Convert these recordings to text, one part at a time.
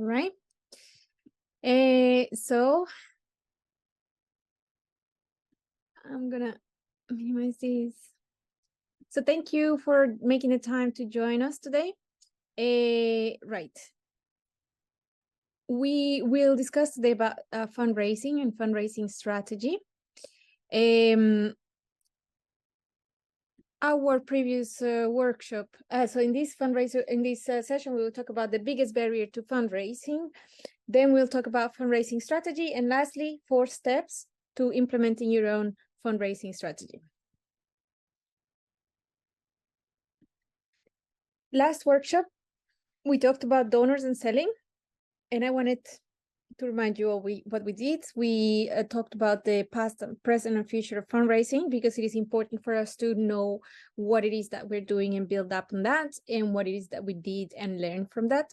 All right. So I'm gonna minimize this. So thank you for making the time to join us today. Right. We will discuss today about fundraising and fundraising strategy. Our previous workshop, so in this session, we will talk about the biggest barrier to fundraising. Then we'll talk about fundraising strategy, and lastly, 4 steps to implementing your own fundraising strategy. Last workshop, we talked about donors and selling, and I wanted to remind you of what we did. We talked about the past, present, and future of fundraising, because it is important for us to know what it is that we're doing and build up on that, and what it is that we did and learned from that.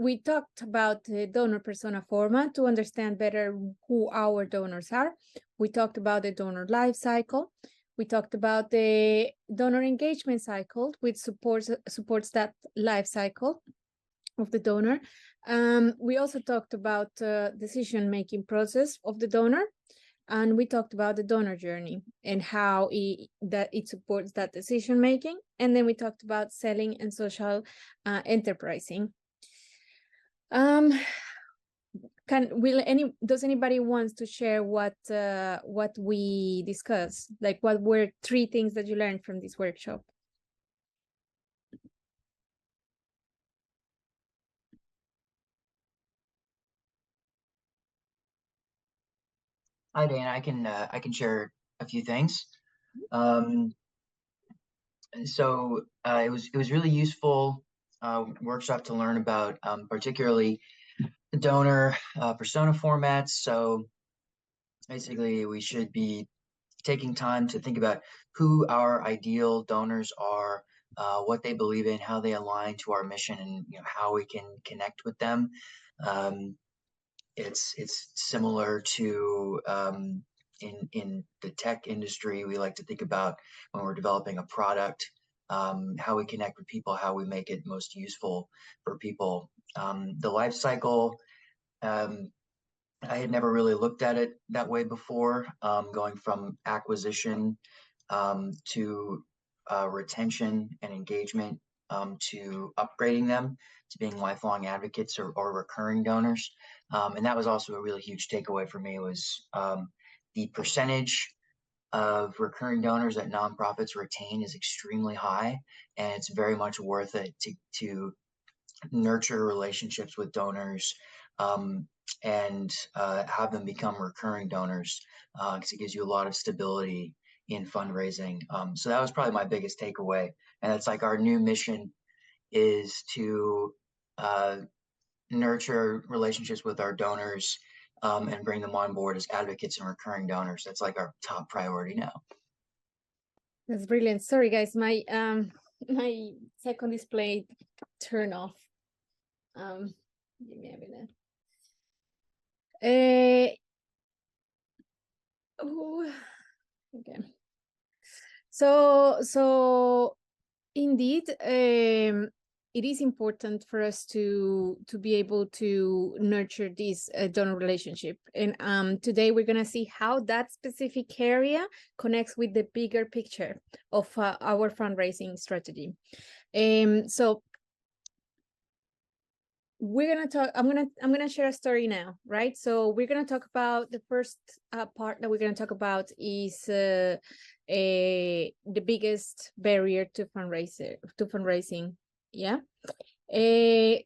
We talked about the donor persona format to understand better who our donors are. We talked about the donor life cycle. We talked about the donor engagement cycle, which supports that life cycle of the donor. We also talked about decision-making process of the donor, and we talked about the donor journey and how it supports that decision-making. And then we talked about selling and social enterprising. Does anybody wants to share what we discussed? Like, what were 3 things that you learned from this workshop? Hi, Dan. I can share a few things. So it was really useful workshop to learn about, particularly the donor persona formats. So basically, we should be taking time to think about who our ideal donors are, what they believe in, how they align to our mission, and how we can connect with them. It's similar to in the tech industry. We like to think about when we're developing a product, how we connect with people, how we make it most useful for people. The life cycle, I had never really looked at it that way before, going from acquisition to retention and engagement, to upgrading them to being lifelong advocates or recurring donors. And that was also a really huge takeaway for me, was the percentage of recurring donors that nonprofits retain is extremely high, and it's very much worth it to nurture relationships with donors and have them become recurring donors, because it gives you a lot of stability in fundraising. So that was probably my biggest takeaway. And it's like our new mission is to nurture relationships with our donors and bring them on board as advocates and recurring donors. That's like our top priority now. That's brilliant. Sorry, guys, my my second display turned off. Give me a minute. Okay. So indeed, it is important for us to be able to nurture this donor relationship. And today we're going to see how that specific area connects with the bigger picture of our fundraising strategy. So we're gonna talk. I'm gonna share a story now, right? So we're gonna talk about the first part that we're gonna talk about is the biggest barrier to fundraising. Yeah, and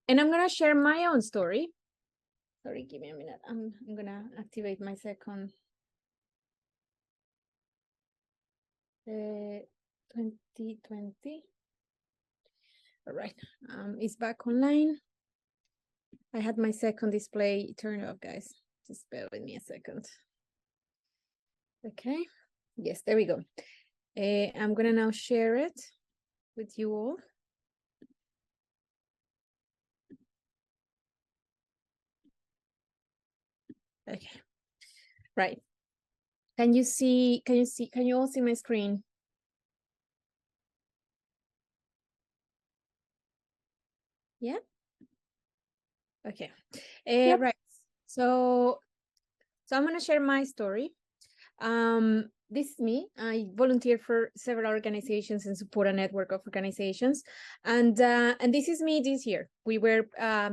I'm gonna share my own story. Sorry, give me a minute. I'm gonna activate my second. 2020. All right, it's back online. I had my second display turned off, guys. Just bear with me a second. Okay, yes, there we go. I'm gonna now share it with you all. Okay, right. Can you all see my screen? Yeah. Okay. Yep. Right. So I'm going to share my story. This is me. I volunteer for several organizations and support a network of organizations. And this is me this year. We wear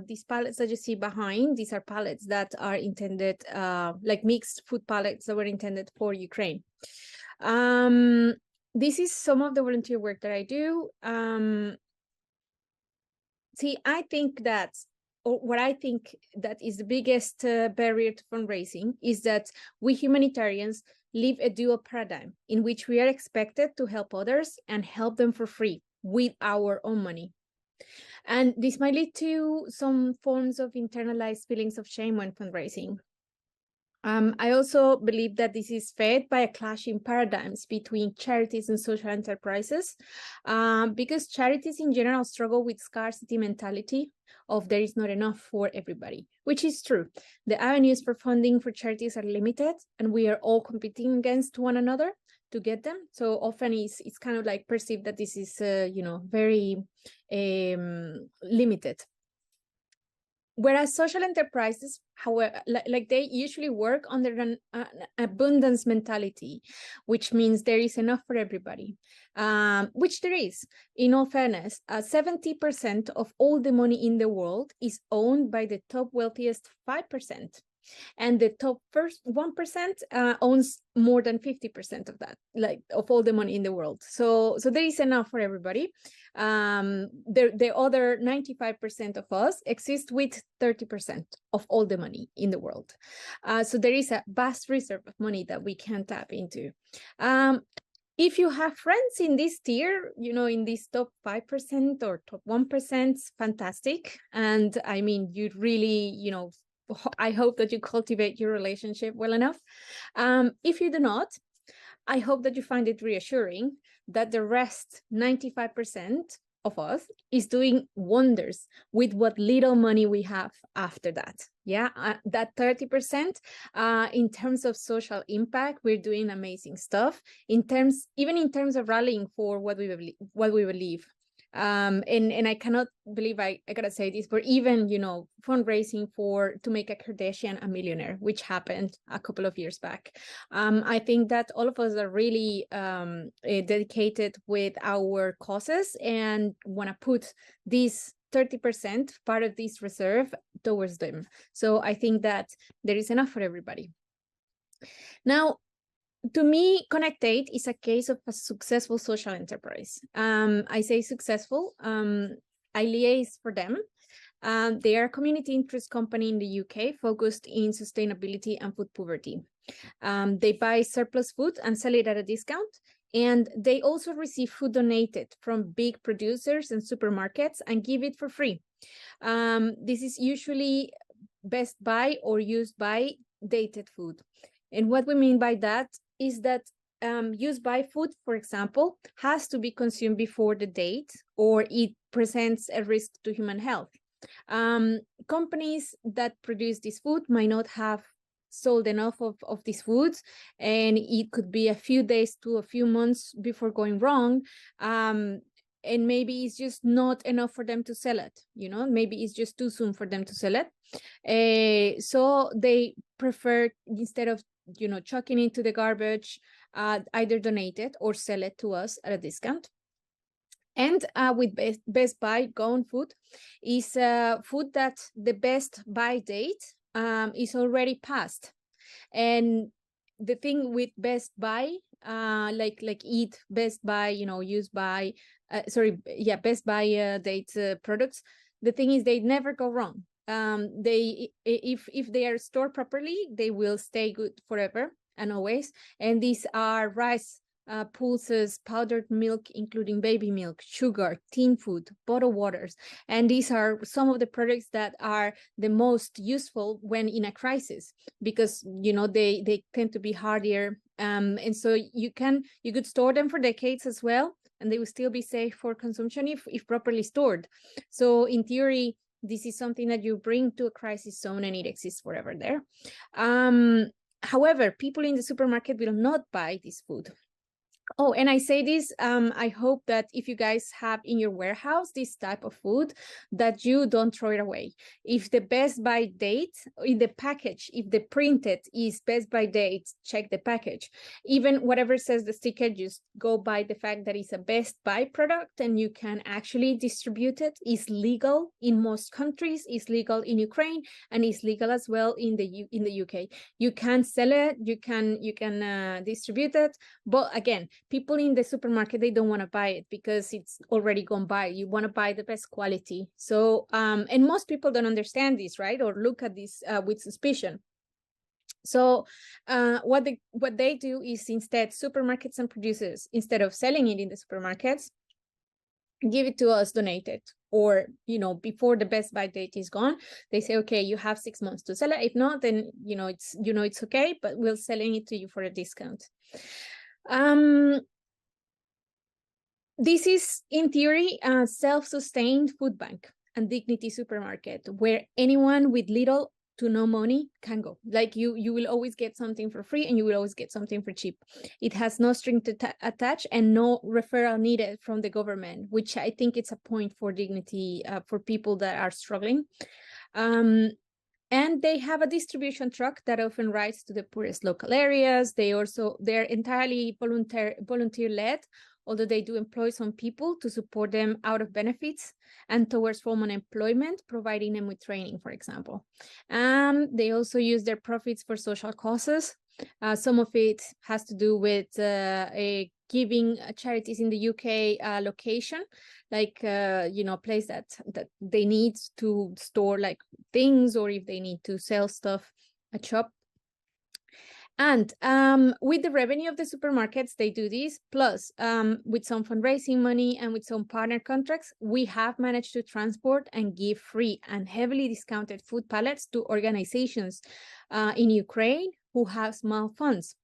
these pallets that you see behind. These are pallets that are intended, like mixed food pallets that were intended for Ukraine. This is some of the volunteer work that I do. See, I think that, or what I think that is the biggest barrier to fundraising is that we humanitarians live a dual paradigm in which we are expected to help others and help them for free with our own money. And this might lead to some forms of internalized feelings of shame when fundraising. I also believe that this is fed by a clash in paradigms between charities and social enterprises, because charities in general struggle with scarcity mentality of there is not enough for everybody, which is true. The avenues for funding for charities are limited, and we are all competing against one another to get them. So often it's kind of like perceived that this is, very limited. Whereas social enterprises, however, like they usually work under an abundance mentality, which means there is enough for everybody, which there is. In all fairness, 70% of all the money in the world is owned by the top wealthiest 5%. And the top first 1% owns more than 50% of that, like of all the money in the world. So there is enough for everybody. The other 95% of us exist with 30% of all the money in the world. So there is a vast reserve of money that we can tap into. If you have friends in this tier, in this top 5% or top 1%, fantastic. And I mean, you really, I hope that you cultivate your relationship well enough. If you do not, I hope that you find it reassuring that the rest 95% of us is doing wonders with what little money we have after that. Yeah, that 30%, in terms of social impact, we're doing amazing stuff. Even in terms of rallying for what we believe. And I cannot believe I gotta say this, but even fundraising to make a Kardashian a millionaire, which happened a couple of years back. I think that all of us are really dedicated with our causes and want to put this 30% part of this reserve towards them. So I think that there is enough for everybody. Now, to me, Connect8 is a case of a successful social enterprise. I say successful. I liaise for them. They are a community interest company in the UK focused in sustainability and food poverty. They buy surplus food and sell it at a discount. And they also receive food donated from big producers and supermarkets and give it for free. This is usually best by or used by dated food. And what we mean by that is that used by food, for example, has to be consumed before the date or it presents a risk to human health. Companies that produce this food might not have sold enough of these foods, and it could be a few days to a few months before going wrong. And maybe it's just not enough for them to sell it. Maybe it's just too soon for them to sell it. So they prefer, instead of chucking into the garbage, either donate it or sell it to us at a discount. And with Best Buy, Gone Food is food that the best buy date is already passed. And the thing with Best Buy, like Eat, Best Buy, use by, Best Buy date products, the thing is they never go wrong. If they are stored properly, they will stay good forever and always. And these are rice, pulses, powdered milk, including baby milk, sugar, tin food, bottled waters. And these are some of the products that are the most useful when in a crisis, because they tend to be hardier. And so you could store them for decades as well, and they will still be safe for consumption if properly stored. So in theory, this is something that you bring to a crisis zone and it exists forever there. However, people in the supermarket will not buy this food. Oh, and I say this, I hope that if you guys have in your warehouse this type of food, that you don't throw it away. If the best by date in the package, if the printed is best by date, check the package. Even whatever says the sticker, just go by the fact that it's a best by product and you can actually distribute it. It's legal in most countries, it's legal in Ukraine, and it's legal as well in the UK. You can sell it, you can distribute it, but again, people in the supermarket, they don't want to buy it because it's already gone by. You want to buy the best quality. So, and most people don't understand this, right? Or look at this with suspicion. So what they do is, instead, supermarkets and producers, instead of selling it in the supermarkets, give it to us, donate it. Or, before the best by date is gone, they say, okay, you have 6 months to sell it. If not, then it's okay, but we're selling it to you for a discount. This is, in theory, a self-sustained food bank and dignity supermarket where anyone with little to no money can go. Like you will always get something for free, and you will always get something for cheap. It has no string to attach and no referral needed from the government, which I think it's a point for dignity for people that are struggling. And they have a distribution truck that often rides to the poorest local areas. They're entirely volunteer led, although they do employ some people to support them out of benefits and towards formal employment, providing them with training, for example. They also use their profits for social causes. Some of it has to do with giving charities in the UK location, like a place that they need to store like things, or if they need to sell stuff at shop. And with the revenue of the supermarkets, they do this. Plus, with some fundraising money and with some partner contracts, we have managed to transport and give free and heavily discounted food pallets to organizations in Ukraine who have small funds.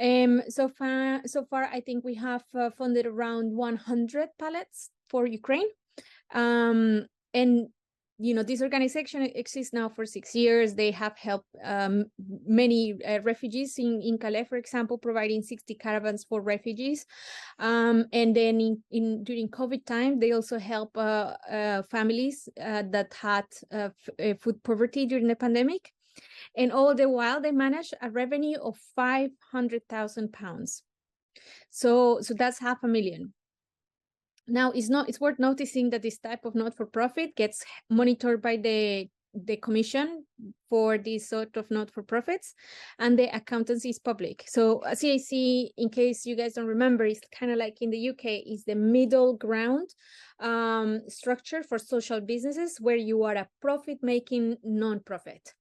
So far, I think we have funded around 100 pallets for Ukraine. And this organization exists now for 6 years. They have helped many refugees in Calais, for example, providing 60 caravans for refugees. And then during COVID time, they also help families that had food poverty during the pandemic. And all the while, they managed a revenue of £500,000. So that's $500,000. Now, it's worth noticing that this type of not-for-profit gets monitored by the commission for these sort of not-for-profits, and the accountancy is public. So CAC, in case you guys don't remember, is kind of like in the UK, is the middle ground structure for social businesses where you are a profit-making non-profit.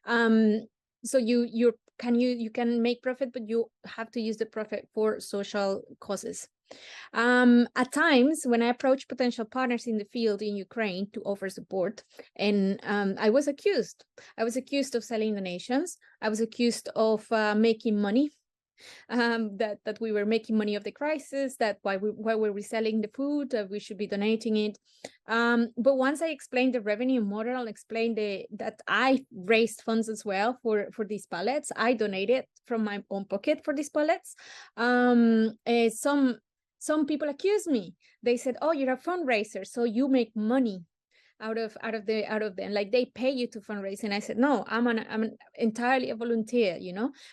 So you can make profit, but you have to use the profit for social causes. At times, when I approach potential partners in the field in Ukraine to offer support, and I was accused of selling donations. I was accused of making money, that we were making money of the crisis, that why were we selling the food, we should be donating it. But once I explained the revenue model, explained that I raised funds as well for these pallets, I donated from my own pocket for these pallets. Some people accused me. They said, "Oh, you're a fundraiser, so you make money out of them, like they pay you to fundraise." And I said, "No, I'm entirely a volunteer,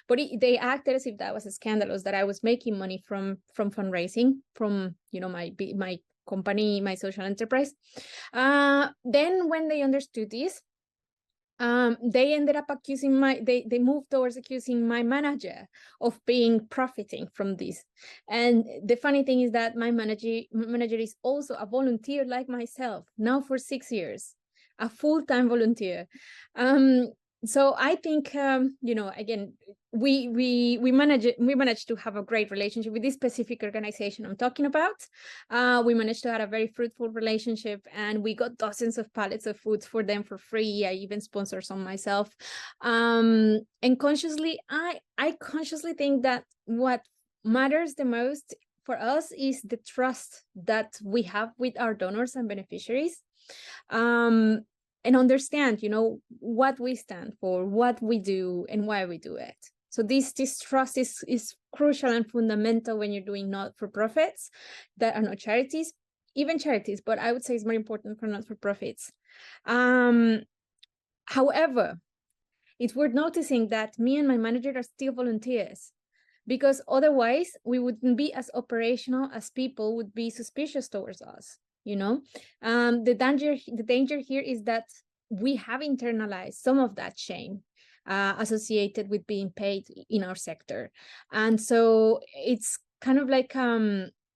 But they acted as if that was scandalous, that I was making money from fundraising, from my company, my social enterprise. Then when they understood this, they ended up accusing they moved towards accusing my manager of profiting from this. And the funny thing is that my manager is also a volunteer like myself, now for 6 years, a full-time volunteer. So I think again, we managed to have a great relationship with this specific organization I'm talking about. We managed to have a very fruitful relationship, and we got dozens of pallets of food for them for free. I even sponsor some myself. And consciously, I consciously think that what matters the most for us is the trust that we have with our donors and beneficiaries. And understand, what we stand for, what we do, and why we do it. So this trust is crucial and fundamental when you're doing not-for-profits that are not charities, even charities, but I would say it's more important for not-for-profits. However, it's worth noticing that me and my manager are still volunteers, because otherwise we wouldn't be as operational as people would be suspicious towards us, you know. The danger here is that we have internalized some of that shame associated with being paid in our sector. And so it's kind of like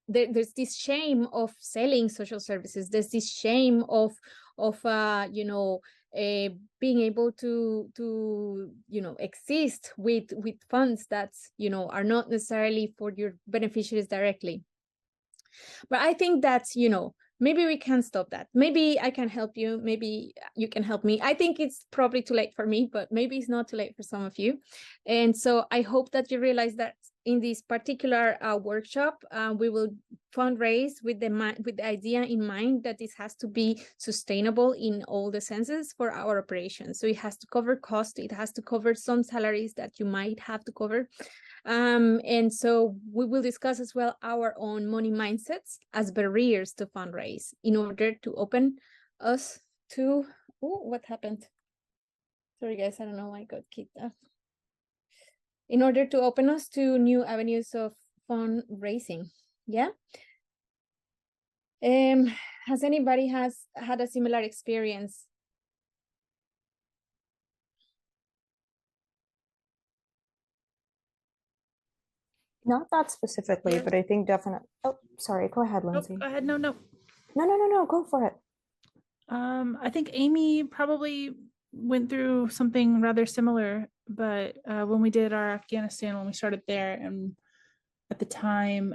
there's this shame of selling social services. There's this shame of you know, being able to you know, exist with funds that, you know, are not necessarily for your beneficiaries directly. But I think that, you know, maybe we can stop that. Maybe I can help you. Maybe you can help me. I think it's probably too late for me, but maybe it's not too late for some of you. And so I hope that you realize that in this particular workshop, we will fundraise with the idea in mind that this has to be sustainable in all the senses for our operations. So it has to cover cost. It has to cover some salaries that you might have to cover. And so we will discuss as well our own money mindsets as barriers to fundraise in order to open us to, oh, what happened? Sorry guys, I don't know why I got kicked off. In order to open us to new avenues of fundraising. Yeah. Has anybody had a similar experience? Not that specifically, Yeah. but I think definitely. Oh, sorry. Go ahead, Lindsay. Go ahead. No. No. Go for it. I think Amy probably went through something rather similar, but when we did our Afghanistan, when we started there, and at the time,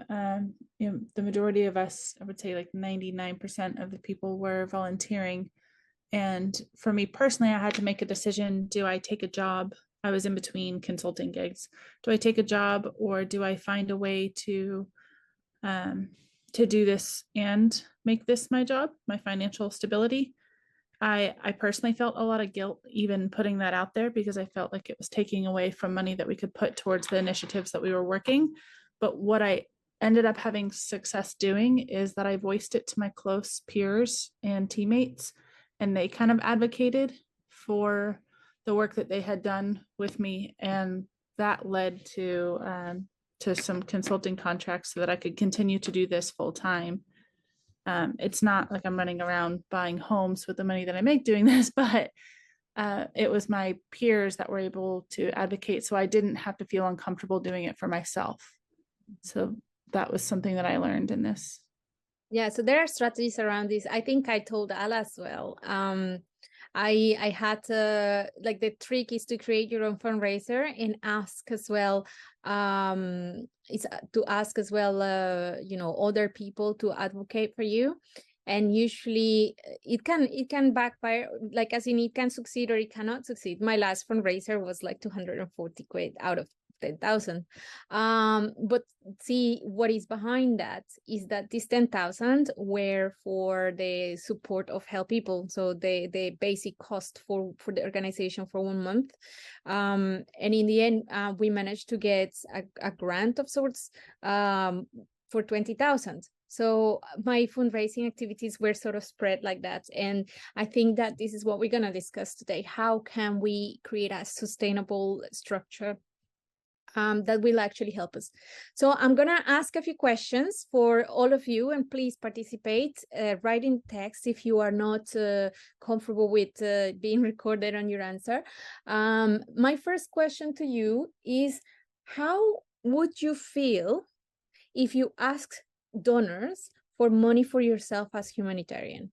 you know, the majority of us, I would say like 99% of the people were volunteering. And for me personally, I had to make a decision. Do I take a job? I was in between consulting gigs. Do I take a job, or do I find a way to do this and make this my job, my financial stability? I personally felt a lot of guilt even putting that out there, because I felt like it was taking away from money that we could put towards the initiatives that we were working. But what I ended up having success doing is that I voiced it to my close peers and teammates, and they kind of advocated for the work that they had done with me, and that led to some consulting contracts so that I could continue to do this full time. It's not like I'm running around buying homes with the money that I make doing this, but it was my peers that were able to advocate, so I didn't have to feel uncomfortable doing it for myself. So that was something that I learned in this. Yeah, so there are strategies around this. I think I told Ala as well. I had like the trick is to create your own fundraiser and ask as well. It's to ask as well, you know, other people to advocate for you. And usually it can backfire, like as in it can succeed or it cannot succeed. My last fundraiser was like 240 quid out of 10,000. But see, what is behind that is that this 10,000 were for the support of help people. So the basic cost for the organization for 1 month. And in the end, we managed to get a grant of sorts for 20,000. So my fundraising activities were sort of spread like that. And I think that this is what we're going to discuss today. How can we create a sustainable structure that will actually help us? So I'm going to ask a few questions for all of you, and please participate. Write in text if you are not comfortable with being recorded on your answer. My first question to you is, how would you feel if you asked donors for money for yourself as humanitarian?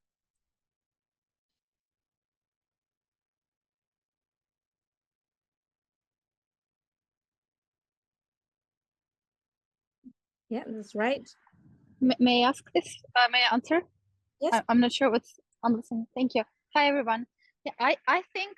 Yeah, that's right. May I ask this? May I answer? Yes. I'm not sure what's I'm listening. Thank you. Hi, everyone. Yeah, I think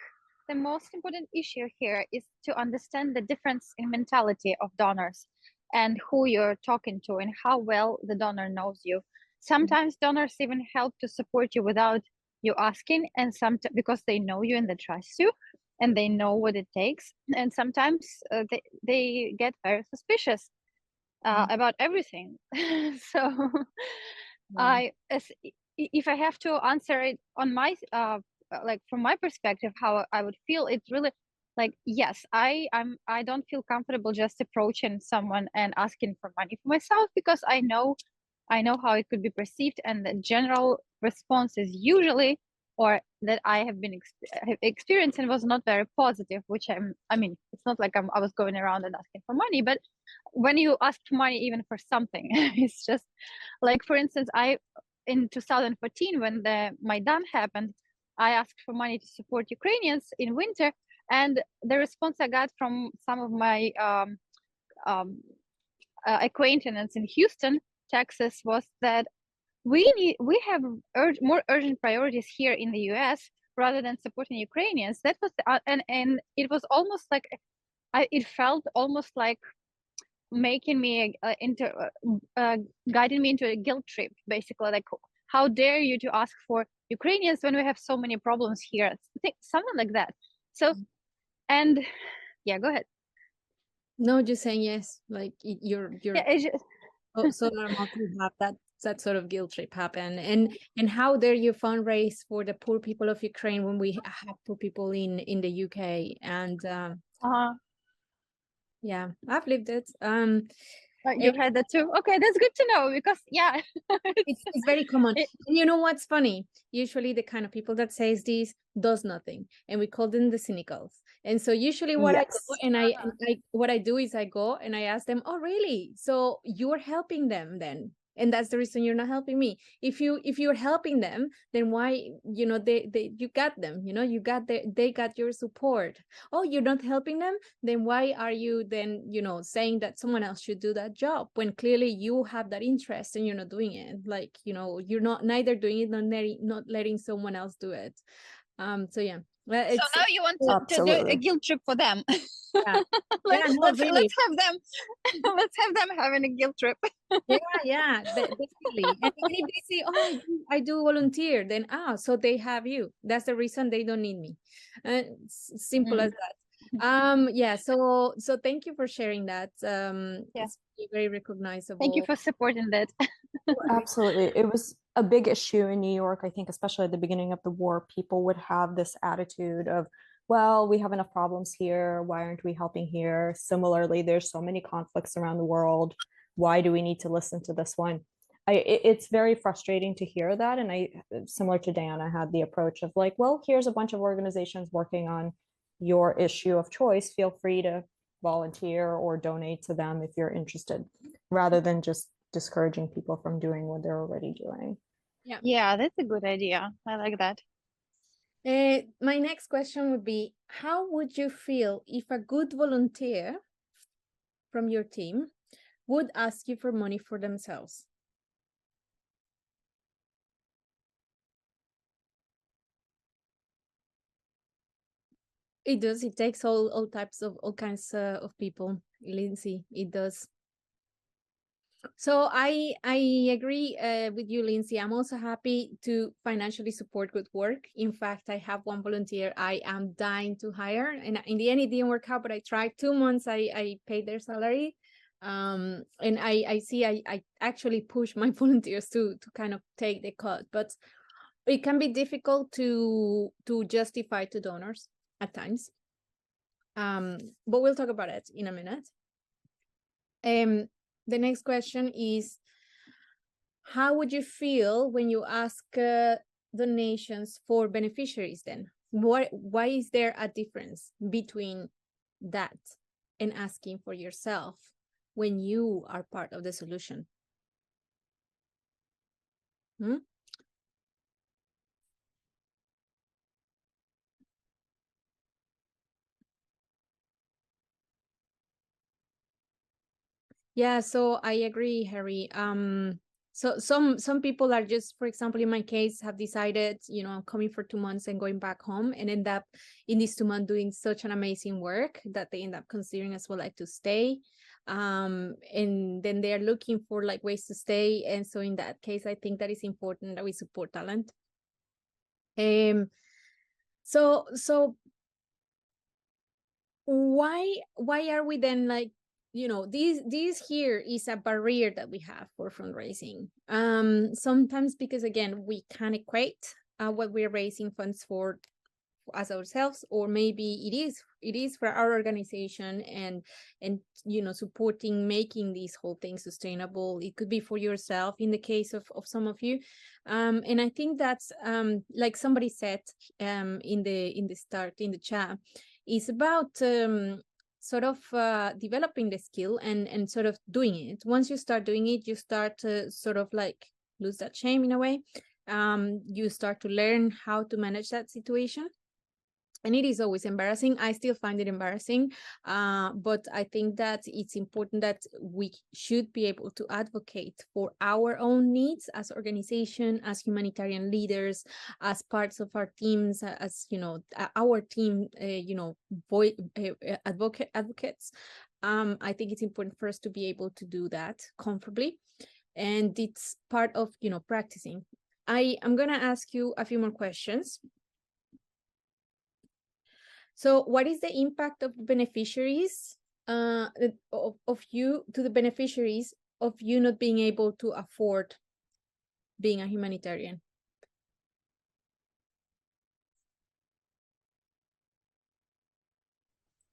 the most important issue here is to understand the difference in mentality of donors and who you're talking to and how well the donor knows you. Sometimes donors even help to support you without you asking, and sometimes because they know you and they trust you. and they know what it takes. And sometimes they get very suspicious about everything. So if I have to answer it on my like from my perspective, how I would feel, it's really like, yes, I don't feel comfortable just approaching someone and asking for money for myself, because I know how it could be perceived, and the general response is usually, or that I have been experiencing, was not very positive. Which I mean, it's not like I was going around and asking for money, but when you ask for money even for something, it's just like, for instance, in 2014, when the Maidan happened, I asked for money to support Ukrainians in winter, and the response I got from some of my acquaintances in Houston, Texas, was that we have more urgent priorities here in the US rather than supporting Ukrainians. That was and it was almost like it felt almost like making me guiding me into a guilt trip, basically, like, how dare you to ask for Ukrainians when we have so many problems here. I think something like that. So, and yeah, go ahead. No, just saying yes. Like you're Yeah, it's just, so normal to have that sort of guilt trip happen. And how dare you fundraise for the poor people of Ukraine when we have poor people in the UK? And yeah, I've lived it. you've had that too. Okay, that's good to know, because yeah, it's very common. And you know what's funny? Usually the kind of people that says this does nothing, and we call them the cynicals. And so usually what I go Yes. and I what I do is I go and I ask them, oh really? So you're helping them then? And that's the reason you're not helping me. If you're helping them, then why, you know, they you got them, you know, you got they got your support. Oh, you're not helping them? Then why are you then, you know, saying that someone else should do that job when clearly you have that interest and you're not doing it? Like, you know, you're not neither doing it not letting someone else do it. So yeah. Well, so now you want to do a Absolutely. guilt trip for them. yeah, no, let's really. have them let's have them having a guilt trip. Yeah, definitely. And if they say, oh, I do volunteer, then so they have you. That's the reason they don't need me. Simple as that. Yeah, so thank you for sharing that. Yeah. It's very recognizable. Thank you for supporting that. Absolutely. It was a big issue in New York, I think, especially at the beginning of the war. People would have this attitude of, well, we have enough problems here. Why aren't we helping here? Similarly, there's so many conflicts around the world. Why do we need to listen to this one? It's very frustrating to hear that. And similar to Diana, had the approach of like, well, here's a bunch of organizations working on your issue of choice. Feel free to volunteer or donate to them if you're interested, rather than just discouraging people from doing what they're already doing. Yeah, that's a good idea. I like that. My next question would be, how would you feel if a good volunteer from your team would ask you for money for themselves? It does. It takes all types of all kinds of people, Lindsay. It does. So I agree with you, Lindsay. I'm also happy to financially support good work. In fact, I have one volunteer I am dying to hire, and in the end it didn't work out. But I tried 2 months. I paid their salary, and I see I actually push my volunteers to kind of take the cut, but it can be difficult to justify to donors at times. But we'll talk about it in a minute. The next question is, how would you feel when you ask donations for beneficiaries then? Why is there a difference between that and asking for yourself when you are part of the solution? Yeah, so I agree, Harry. So some people are just, for example, in my case, have decided, you know, I'm coming for 2 months and going back home, and end up in these 2 months doing such an amazing work that they end up considering as well, like, to stay. And then they are looking for like ways to stay. And so in that case, I think that it's important that we support talent. So why are we then like, you know, these here is a barrier that we have for fundraising. Sometimes because again, we can equate what we're raising funds for as ourselves, or maybe it is for our organization and you know, supporting making this whole thing sustainable. It could be for yourself in the case of some of you. And I think that's like somebody said in the start in the chat, is about sort of developing the skill and sort of doing it. Once you start doing it, you start to sort of like lose that shame in a way. You start to learn how to manage that situation. And it is always embarrassing. I still find it embarrassing, but I think that it's important that we should be able to advocate for our own needs as organization, as humanitarian leaders, as parts of our teams, as you know, our team, you know, advocates. I think it's important for us to be able to do that comfortably, and it's part of, you know, practicing. I'm gonna ask you a few more questions. So what is the impact of beneficiaries of you to the beneficiaries of you not being able to afford being a humanitarian?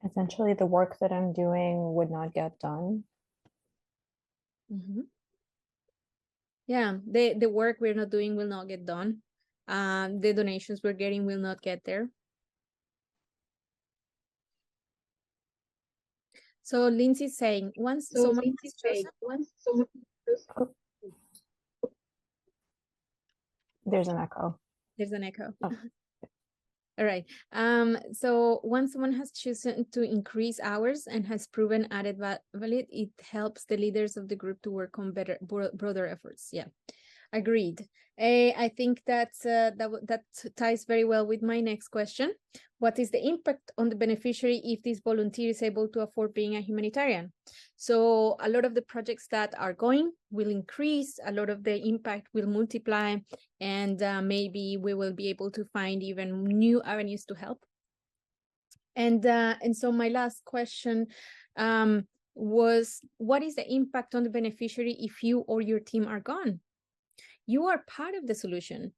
Essentially, the work that I'm doing would not get done. Mm-hmm. Yeah, the work we're not doing will not get done. The donations we're getting will not get there. So Lindsay's saying once someone has chosen, There's an echo. there's an echo. Oh. All right. So once someone has chosen to increase hours and has proven added value, it helps the leaders of the group to work on better, broader efforts. Yeah, agreed. I think that ties very well with my next question. What is the impact on the beneficiary if this volunteer is able to afford being a humanitarian? So a lot of the projects that are going will increase, a lot of the impact will multiply, and maybe we will be able to find even new avenues to help. And so my last question was, what is the impact on the beneficiary if you or your team are gone? You are part of the solution.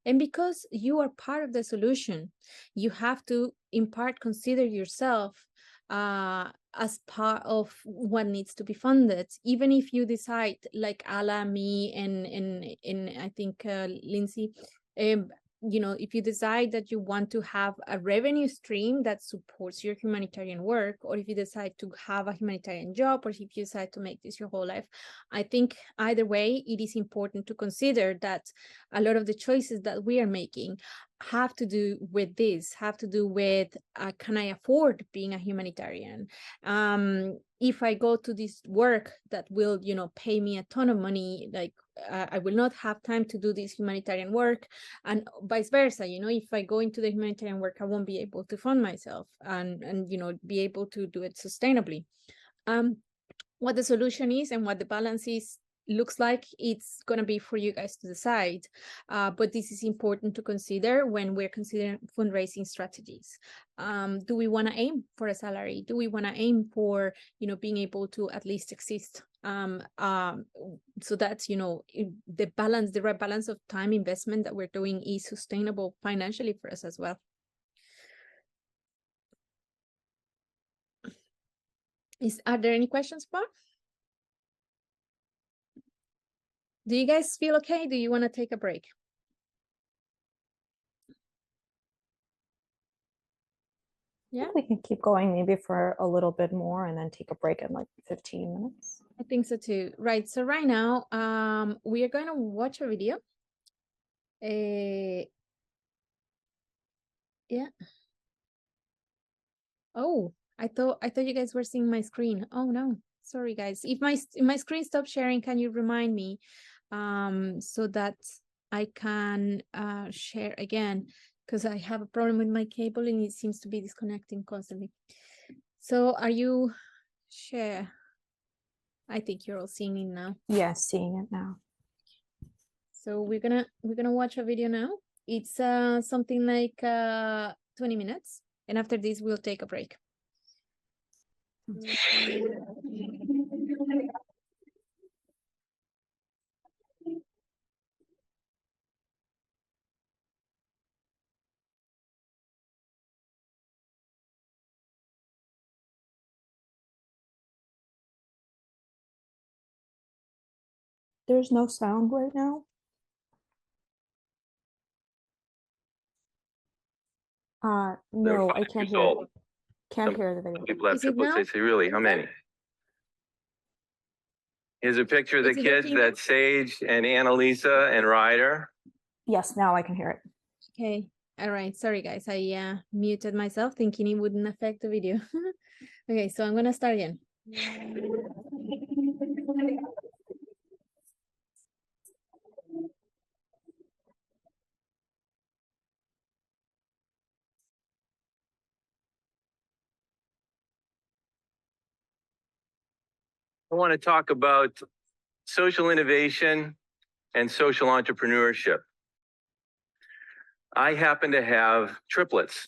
And because you are part of the solution, you have to, in part, consider yourself as part of what needs to be funded. Even if you decide, like Ala, me, and I think Lindsay, you know, if you decide that you want to have a revenue stream that supports your humanitarian work, or if you decide to have a humanitarian job, or if you decide to make this your whole life, I think either way, it is important to consider that a lot of the choices that we are making have to do with this, have to do with, can I afford being a humanitarian? If I go to this work that will, you know, pay me a ton of money, like I will not have time to do this humanitarian work, and vice versa. You know, if I go into the humanitarian work, I won't be able to fund myself and you know, be able to do it sustainably. What the solution is and what the balance is looks like, it's going to be for you guys to decide, but this is important to consider when we're considering fundraising strategies. Do we want to aim for a salary? Do we want to aim for, you know, being able to at least exist, so that, you know, the balance, the right balance of time investment that we're doing is sustainable financially for us as well. Are there any questions, Bob? Do you guys feel okay? Do you want to take a break? Yeah, We can keep going maybe for a little bit more and then take a break in like 15 minutes. I think so too. Right. So right now, we are going to watch a video. Yeah. Oh, I thought you guys were seeing my screen. Oh no, sorry guys. If my screen stops sharing, can you remind me, so that I can share again, because I have a problem with my cable and it seems to be disconnecting constantly. So are you share? I think you're all seeing it now. Yeah, seeing it now. So we're gonna watch a video now. It's something like 20 minutes, and after this we'll take a break. There's no sound right now. No, I can't hear it. Can't hear the video. People have Is it triplets. now? They say, really? How many? Here's a picture of the Is it kids. okay now? That's Sage and Annalisa and Ryder. Yes, now I can hear it. Okay. All right. Sorry, guys. I muted myself thinking it wouldn't affect the video. Okay, so I'm gonna start again. I want to talk about social innovation and social entrepreneurship. I happen to have triplets.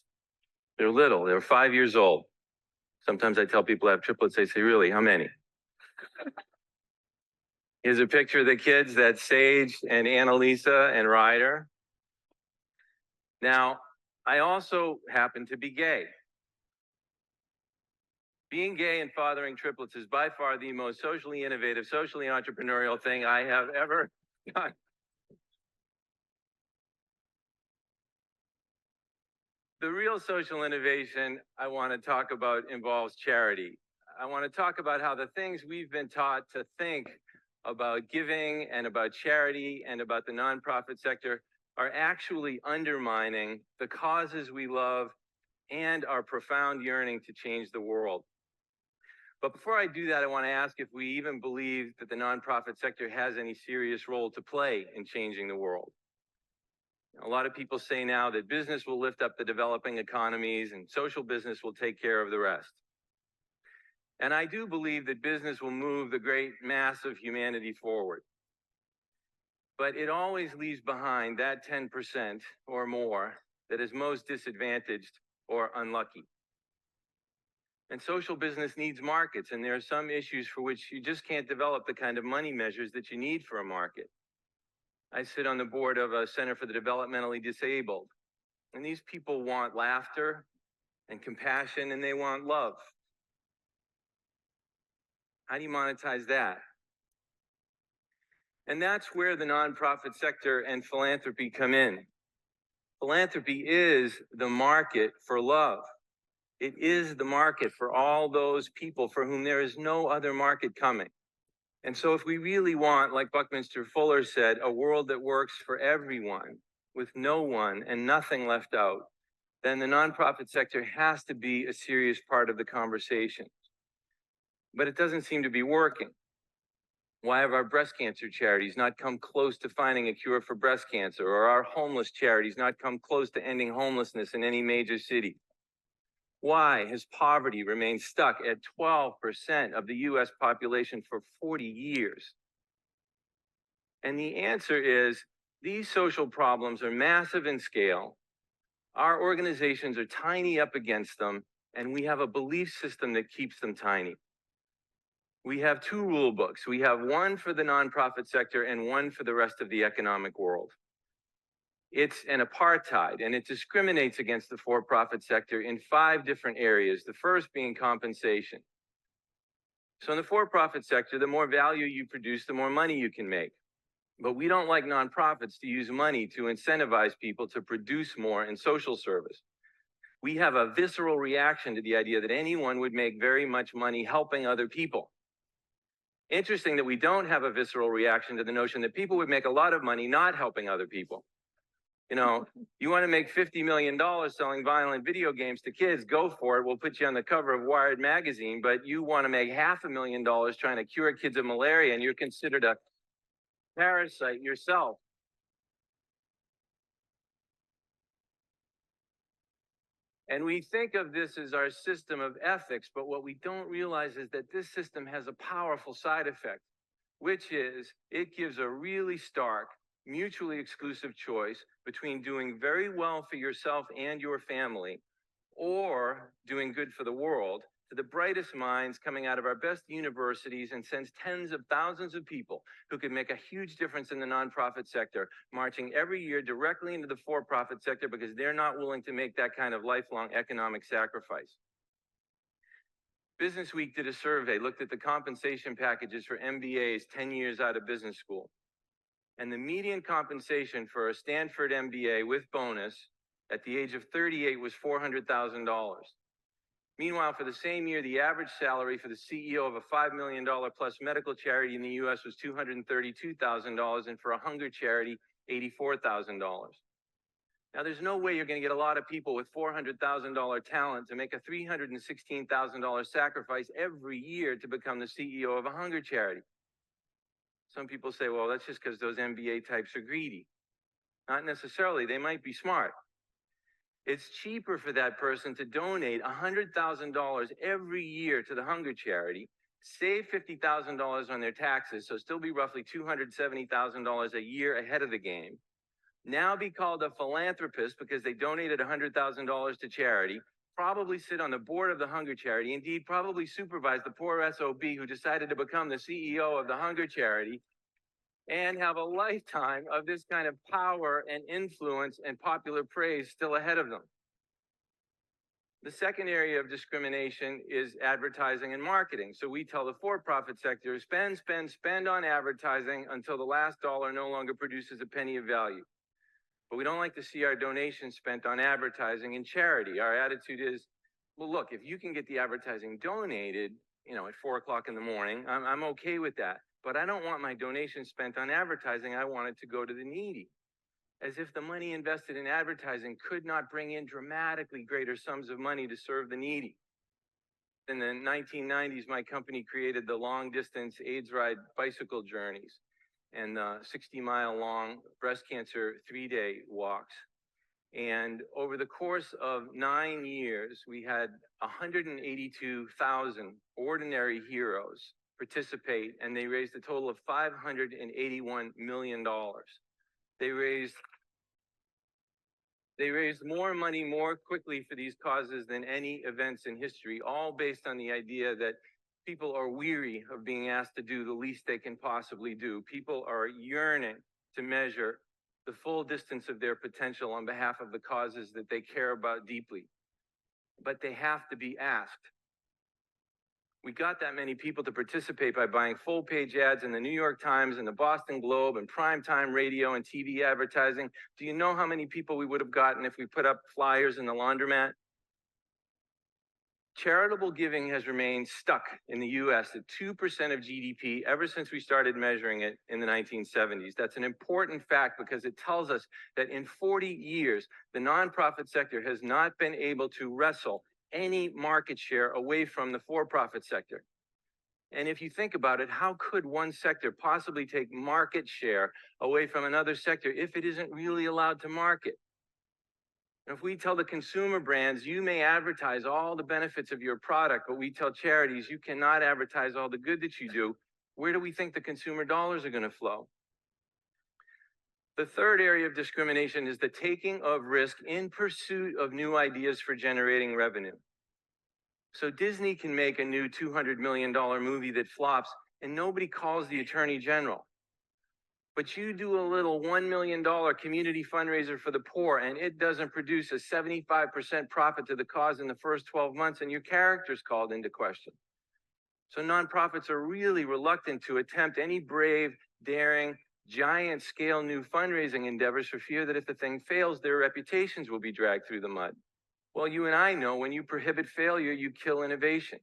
They're little. They're 5 years old. Sometimes I tell people I have triplets. They say, really? How many? Here's a picture of the kids. That's Sage and Annalisa and Ryder. Now, I also happen to be gay. Being gay and fathering triplets is by far the most socially innovative, socially entrepreneurial thing I have ever done. The real social innovation I want to talk about involves charity. I want to talk about how the things we've been taught to think about giving and about charity and about the nonprofit sector are actually undermining the causes we love and our profound yearning to change the world. But before I do that, I want to ask if we even believe that the nonprofit sector has any serious role to play in changing the world. A lot of people say now that business will lift up the developing economies and social business will take care of the rest. And I do believe that business will move the great mass of humanity forward. But it always leaves behind that 10% or more that is most disadvantaged or unlucky. And social business needs markets, and there are some issues for which you just can't develop the kind of money measures that you need for a market. I sit on the board of a Center for the Developmentally Disabled, and these people want laughter and compassion, and they want love. How do you monetize that? And that's where the nonprofit sector and philanthropy come in. Philanthropy is the market for love. It is the market for all those people for whom there is no other market coming. And so if we really want, like Buckminster Fuller said, a world that works for everyone, with no one and nothing left out, then the nonprofit sector has to be a serious part of the conversation. But it doesn't seem to be working. Why have our breast cancer charities not come close to finding a cure for breast cancer, or our homeless charities not come close to ending homelessness in any major city? Why has poverty remained stuck at 12% of the US population for 40 years? And the answer is these social problems are massive in scale. Our organizations are tiny up against them, and we have a belief system that keeps them tiny. We have two rule books. We have one for the nonprofit sector and one for the rest of the economic world. It's an apartheid, and it discriminates against the for-profit sector in 5 different areas, the first being compensation. So in the for-profit sector, the more value you produce, the more money you can make. But we don't like nonprofits to use money to incentivize people to produce more in social service. We have a visceral reaction to the idea that anyone would make very much money helping other people. Interesting that we don't have a visceral reaction to the notion that people would make a lot of money not helping other people. You know, you want to make $50 million selling violent video games to kids, go for it. We'll put you on the cover of Wired magazine, but you want to make $500,000 trying to cure kids of malaria, and you're considered a parasite yourself. And we think of this as our system of ethics, but what we don't realize is that this system has a powerful side effect, which is it gives a really stark, mutually exclusive choice between doing very well for yourself and your family or doing good for the world, to the brightest minds coming out of our best universities and sends tens of thousands of people who could make a huge difference in the nonprofit sector, marching every year directly into the for-profit sector because they're not willing to make that kind of lifelong economic sacrifice. Business Week did a survey, looked at the compensation packages for MBAs 10 years out of business school. And the median compensation for a Stanford MBA with bonus at the age of 38 was $400,000. Meanwhile, for the same year, the average salary for the CEO of a $5 million plus medical charity in the US was $232,000, and for a hunger charity, $84,000. Now, there's no way you're going to get a lot of people with $400,000 talent to make a $316,000 sacrifice every year to become the CEO of a hunger charity. Some people say, well, that's just because those MBA types are greedy. Not necessarily. They might be smart. It's cheaper for that person to donate $100,000 every year to the hunger charity, save $50,000 on their taxes, so still be roughly $270,000 a year ahead of the game. Now be called a philanthropist because they donated $100,000 to charity, probably sit on the board of the hunger charity, indeed probably supervise the poor SOB who decided to become the CEO of the hunger charity, and have a lifetime of this kind of power and influence and popular praise still ahead of them. The second area of discrimination is advertising and marketing. So we tell the for-profit sector, spend, spend, spend on advertising until the last dollar no longer produces a penny of value. But we don't like to see our donations spent on advertising and charity. Our attitude is, well, look, if you can get the advertising donated, at 4 o'clock in the morning, I'm okay with that. But I don't want my donation spent on advertising. I want it to go to the needy. As if the money invested in advertising could not bring in dramatically greater sums of money to serve the needy. In the 1990s, my company created the long-distance AIDS ride bicycle journeys and 60-mile-long breast cancer 3-day walks. And over the course of 9 years, we had 182,000 ordinary heroes participate, and they raised a total of $581 million. They raised more money more quickly for these causes than any events in history, all based on the idea that people are weary of being asked to do the least they can possibly do. People are yearning to measure the full distance of their potential on behalf of the causes that they care about deeply. But they have to be asked. We got that many people to participate by buying full-page ads in the New York Times and the Boston Globe and primetime radio and TV advertising. Do you know how many people we would have gotten if we put up flyers in the laundromat? Charitable giving has remained stuck in the US at 2% of GDP ever since we started measuring it in the 1970s. That's an important fact because it tells us that in 40 years, the nonprofit sector has not been able to wrestle any market share away from the for-profit sector. And if you think about it, how could one sector possibly take market share away from another sector if it isn't really allowed to market? If we tell the consumer brands, you may advertise all the benefits of your product, but we tell charities, you cannot advertise all the good that you do, where do we think the consumer dollars are going to flow? The third area of discrimination is the taking of risk in pursuit of new ideas for generating revenue. So Disney can make a new $200 million movie that flops and nobody calls the Attorney General. But you do a little $1 million community fundraiser for the poor and it doesn't produce a 75% profit to the cause in the first 12 months and your character's called into question. So nonprofits are really reluctant to attempt any brave, daring, giant scale new fundraising endeavors for fear that if the thing fails, their reputations will be dragged through the mud. Well, you and I know when you prohibit failure, you kill innovation.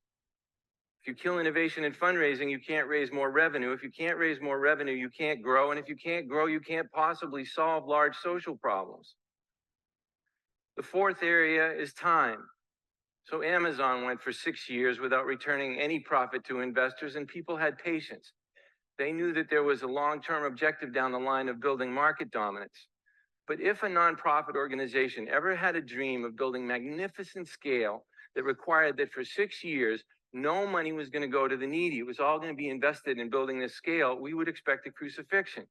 If you kill innovation in fundraising, you can't raise more revenue. If you can't raise more revenue, you can't grow. And if you can't grow, you can't possibly solve large social problems. The fourth area is time. So Amazon went for 6 years without returning any profit to investors, and people had patience. They knew that there was a long-term objective down the line of building market dominance. But if a nonprofit organization ever had a dream of building magnificent scale that required that for 6 years, no money was going to go to the needy, it was all going to be invested in building this scale, we would expect a crucifixion.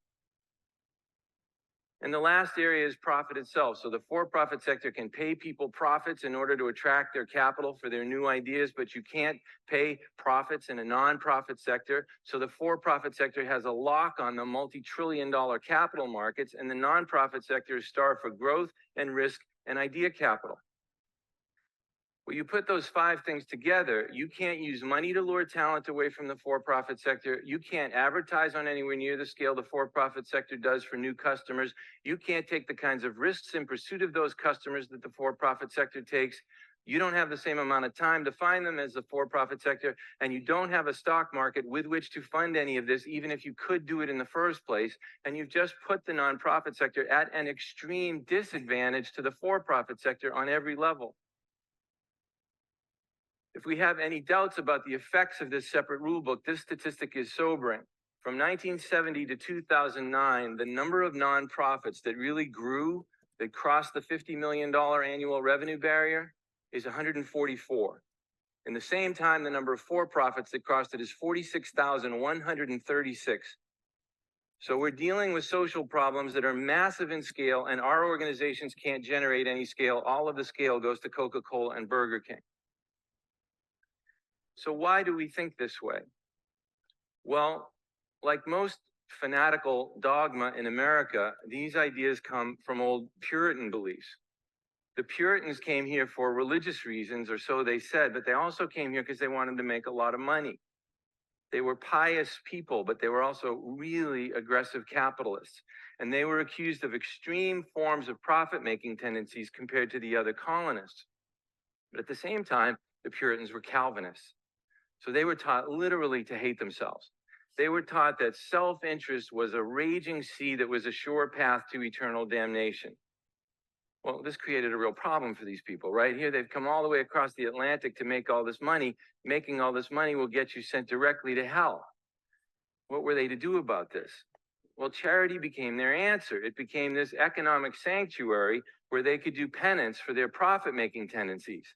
And the last area is profit itself. So the for-profit sector can pay people profits in order to attract their capital for their new ideas, but you can't pay profits in a non-profit sector. So the for-profit sector has a lock on the multi-trillion-dollar capital markets, and the non-profit sector is starved for growth and risk and idea capital. Well, you put those 5 things together, you can't use money to lure talent away from the for-profit sector. You can't advertise on anywhere near the scale the for-profit sector does for new customers. You can't take the kinds of risks in pursuit of those customers that the for-profit sector takes. You don't have the same amount of time to find them as the for-profit sector, and you don't have a stock market with which to fund any of this, even if you could do it in the first place. And you've just put the nonprofit sector at an extreme disadvantage to the for-profit sector on every level. If we have any doubts about the effects of this separate rulebook, this statistic is sobering. From 1970 to 2009, the number of nonprofits that really grew, that crossed the $50 million annual revenue barrier, is 144. In the same time, the number of for-profits that crossed it is 46,136. So we're dealing with social problems that are massive in scale, and our organizations can't generate any scale. All of the scale goes to Coca-Cola and Burger King. So why do we think this way? Well, like most fanatical dogma in America, these ideas come from old Puritan beliefs. The Puritans came here for religious reasons, or so they said, but they also came here because they wanted to make a lot of money. They were pious people, but they were also really aggressive capitalists. And they were accused of extreme forms of profit-making tendencies compared to the other colonists. But at the same time, the Puritans were Calvinists. So they were taught literally to hate themselves. They were taught that self-interest was a raging sea that was a sure path to eternal damnation. Well, this created a real problem for these people, right? Here they've come all the way across the Atlantic to make all this money. Making all this money will get you sent directly to hell. What were they to do about this? Well, charity became their answer. It became this economic sanctuary where they could do penance for their profit-making tendencies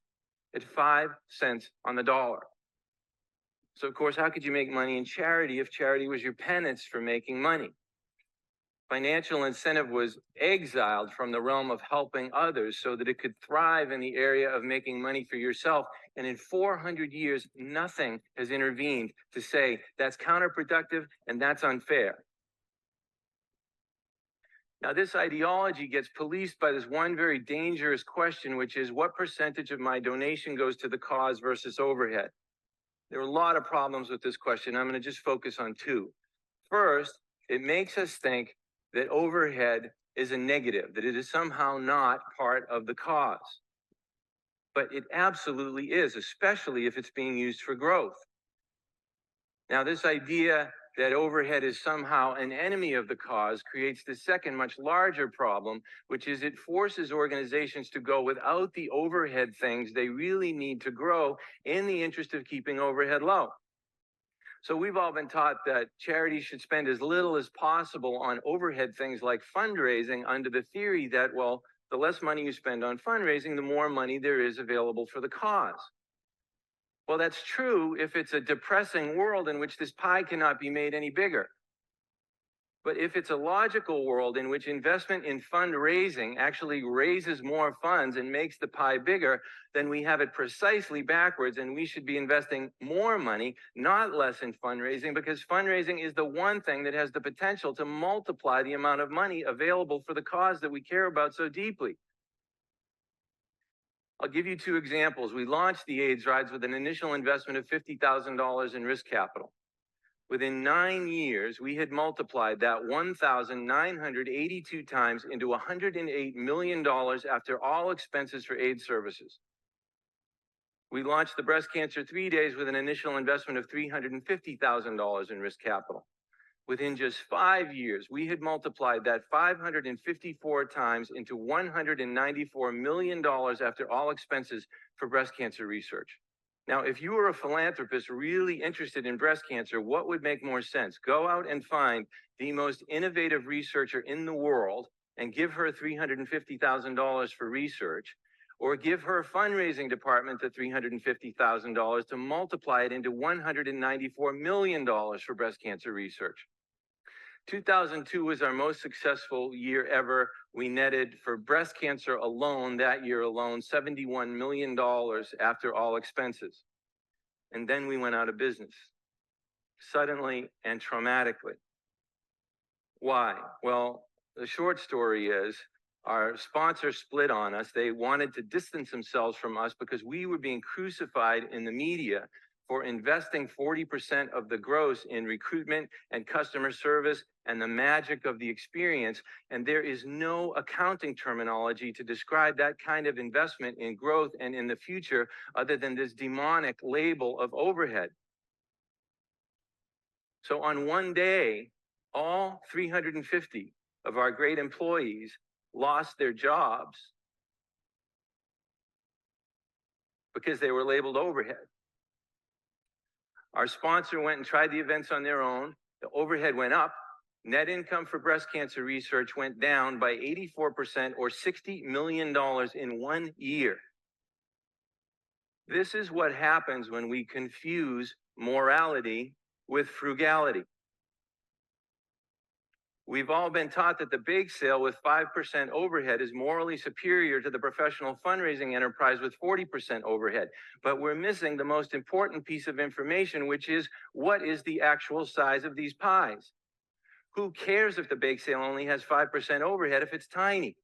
at 5 cents on the dollar. So, of course, how could you make money in charity if charity was your penance for making money? Financial incentive was exiled from the realm of helping others so that it could thrive in the area of making money for yourself. And in 400 years, nothing has intervened to say that's counterproductive and that's unfair. Now, this ideology gets policed by this one very dangerous question, which is what percentage of my donation goes to the cause versus overhead? There are a lot of problems with this question. I'm going to just focus on 2. First, it makes us think that overhead is a negative, that it is somehow not part of the cause. But it absolutely is, especially if it's being used for growth. Now, this idea that overhead is somehow an enemy of the cause creates the second much larger problem, which is it forces organizations to go without the overhead things they really need to grow in the interest of keeping overhead low. So we've all been taught that charities should spend as little as possible on overhead things like fundraising under the theory that, well, the less money you spend on fundraising, the more money there is available for the cause. Well, that's true if it's a depressing world in which this pie cannot be made any bigger. But if it's a logical world in which investment in fundraising actually raises more funds and makes the pie bigger, then we have it precisely backwards, and we should be investing more money, not less, in fundraising, because fundraising is the one thing that has the potential to multiply the amount of money available for the cause that we care about so deeply. I'll give you 2 examples. We launched the AIDS Rides with an initial investment of $50,000 in risk capital. Within 9 years, we had multiplied that 1,982 times into $108 million after all expenses for AIDS services. We launched the Breast Cancer 3 Days with an initial investment of $350,000 in risk capital. Within just 5 years, we had multiplied that 554 times into $194 million after all expenses for breast cancer research. Now, if you were a philanthropist really interested in breast cancer, what would make more sense? Go out and find the most innovative researcher in the world and give her $350,000 for research, or give her fundraising department the $350,000 to multiply it into $194 million for breast cancer research. 2002 was our most successful year ever. We netted for breast cancer alone, that year alone, $71 million after all expenses. And then we went out of business, suddenly and traumatically. Why? Well, the short story is our sponsor split on us. They wanted to distance themselves from us because we were being crucified in the media for investing 40% of the gross in recruitment and customer service and the magic of the experience. And there is no accounting terminology to describe that kind of investment in growth and in the future other than this demonic label of overhead. So on one day, all 350 of our great employees lost their jobs because they were labeled overhead. Our sponsor went and tried the events on their own. The overhead went up. Net income for breast cancer research went down by 84% or $60 million in 1 year. This is what happens when we confuse morality with frugality. We've all been taught that the bake sale with 5% overhead is morally superior to the professional fundraising enterprise with 40% overhead. But we're missing the most important piece of information, which is what is the actual size of these pies? Who cares if the bake sale only has 5% overhead if it's tiny?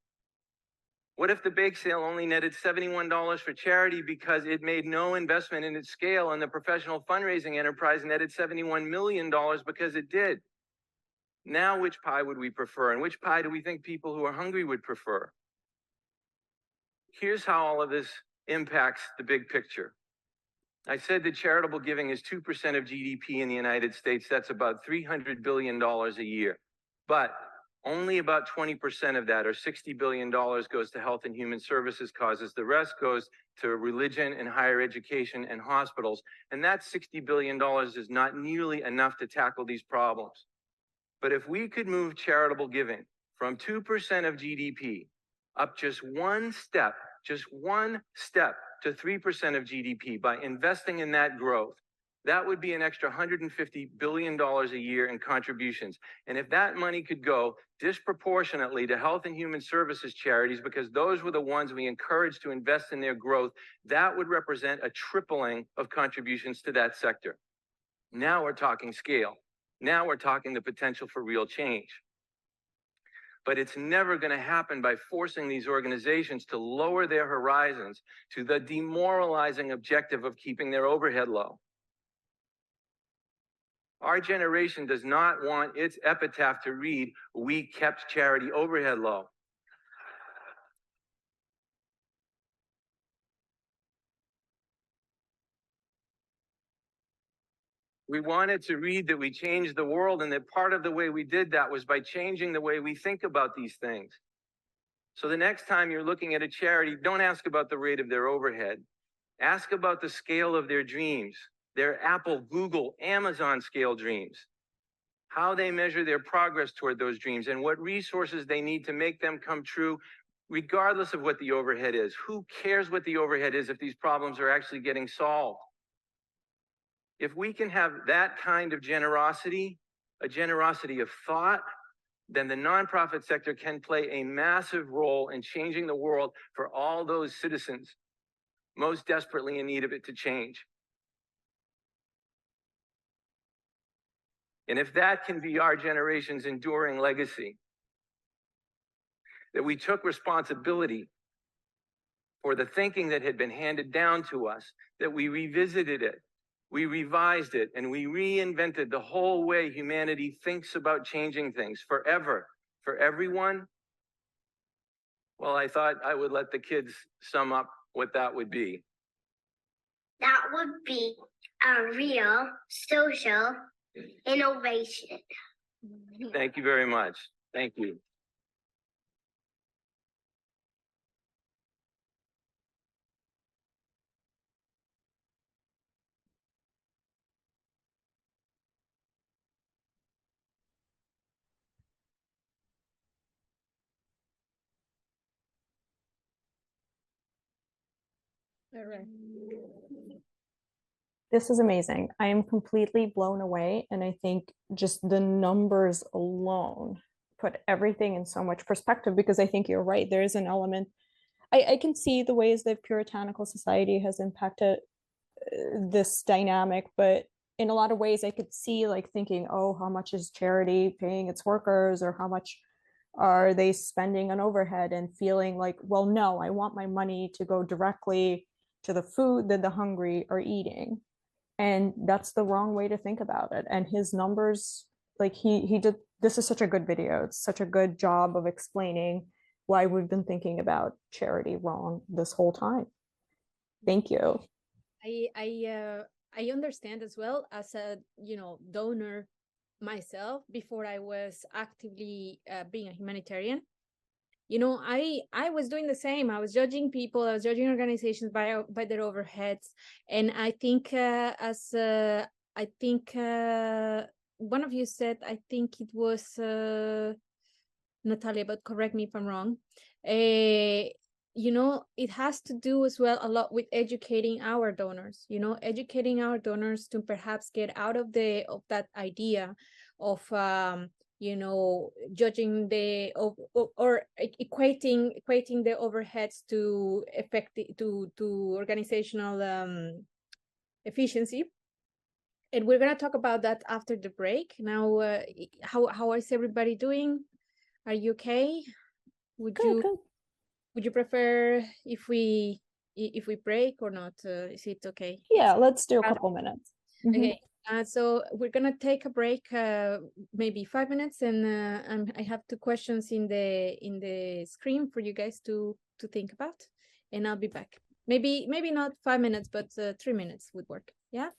What if the bake sale only netted $71 for charity because it made no investment in its scale and the professional fundraising enterprise netted $71 million because it did? Now, which pie would we prefer? And which pie do we think people who are hungry would prefer? Here's how all of this impacts the big picture. I said that charitable giving is 2% of GDP in the United States. That's about $300 billion a year. But only about 20% of that, or $60 billion, goes to health and human services causes. The rest goes to religion and higher education and hospitals. And that $60 billion is not nearly enough to tackle these problems. But if we could move charitable giving from 2% of GDP up just one step to 3% of GDP by investing in that growth, that would be an extra $150 billion a year in contributions. And if that money could go disproportionately to health and human services charities, because those were the ones we encouraged to invest in their growth, that would represent a tripling of contributions to that sector. Now we're talking scale. Now we're talking the potential for real change. But it's never going to happen by forcing these organizations to lower their horizons to the demoralizing objective of keeping their overhead low. Our generation does not want its epitaph to read, "We kept charity overhead low." We wanted to read that we changed the world, and that part of the way we did that was by changing the way we think about these things. So the next time you're looking at a charity, don't ask about the rate of their overhead. Ask about the scale of their dreams, their Apple, Google, Amazon scale dreams, how they measure their progress toward those dreams, and what resources they need to make them come true, regardless of what the overhead is. Who cares what the overhead is if these problems are actually getting solved? If we can have that kind of generosity, a generosity of thought, then the nonprofit sector can play a massive role in changing the world for all those citizens most desperately in need of it to change. And if that can be our generation's enduring legacy, that we took responsibility for the thinking that had been handed down to us, that we revisited it, we revised it, and we reinvented the whole way humanity thinks about changing things forever, for everyone. Well, I thought I would let the kids sum up what that would be. That would be a real social innovation. Thank you very much. Thank you. All right. This is amazing. I am completely blown away. And I think just the numbers alone put everything in so much perspective, because I think you're right. There is an element. I can see the ways that puritanical society has impacted this dynamic, but in a lot of ways I could see like thinking, oh, how much is charity paying its workers, or how much are they spending on overhead, and feeling like, well, no, I want my money to go directly to the food that the hungry are eating. And that's the wrong way to think about it. And his numbers, like he did, this is such a good video. It's such a good job of explaining why we've been thinking about charity wrong this whole time. Thank you. I understand as well, as a donor myself, before I was actively being a humanitarian. I was doing the same. I was judging people. I was judging organizations by their overheads, and I think one of you said, I think it was Natalia, but correct me if I'm wrong. It has to do as well a lot with educating our donors. Educating our donors to perhaps get out of that idea of judging or equating the overheads to organizational efficiency. And we're going to talk about that after the break. Now, how is everybody doing? Are you okay? Would Good. you prefer if we break or not? Is it okay? Yeah, let's do a couple minutes. Okay. So we're gonna take a break, maybe 5 minutes, and I have two questions in the screen for you guys to think about, and I'll be back. Maybe not 5 minutes, but 3 minutes would work. Yeah.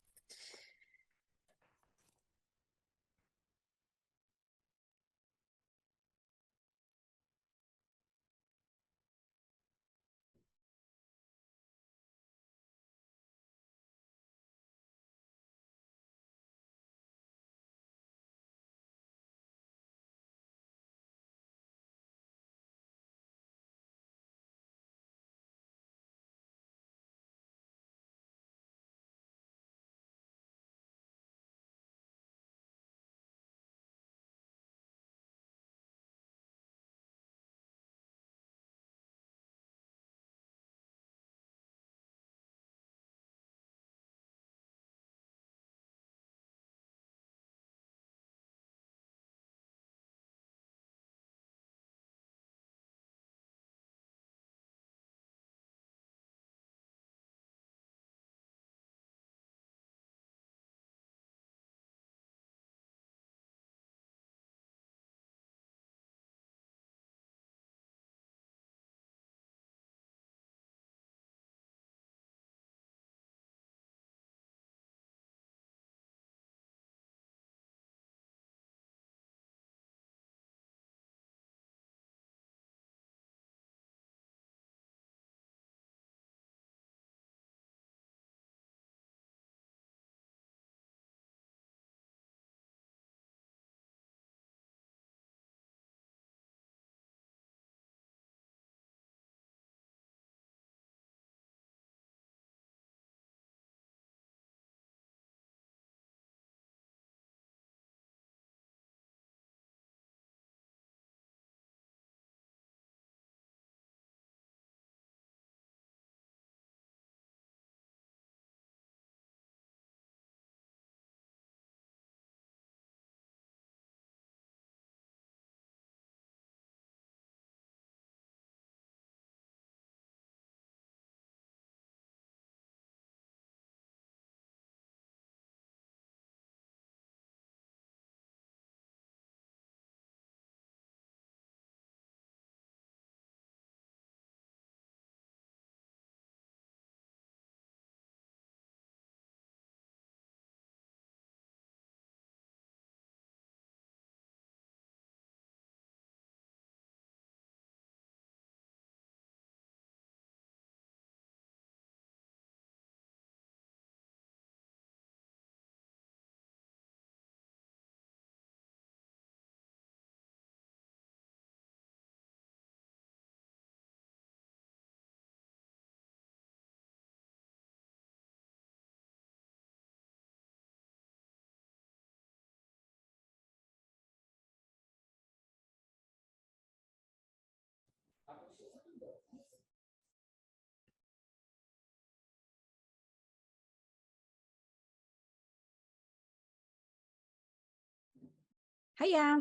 Hiya.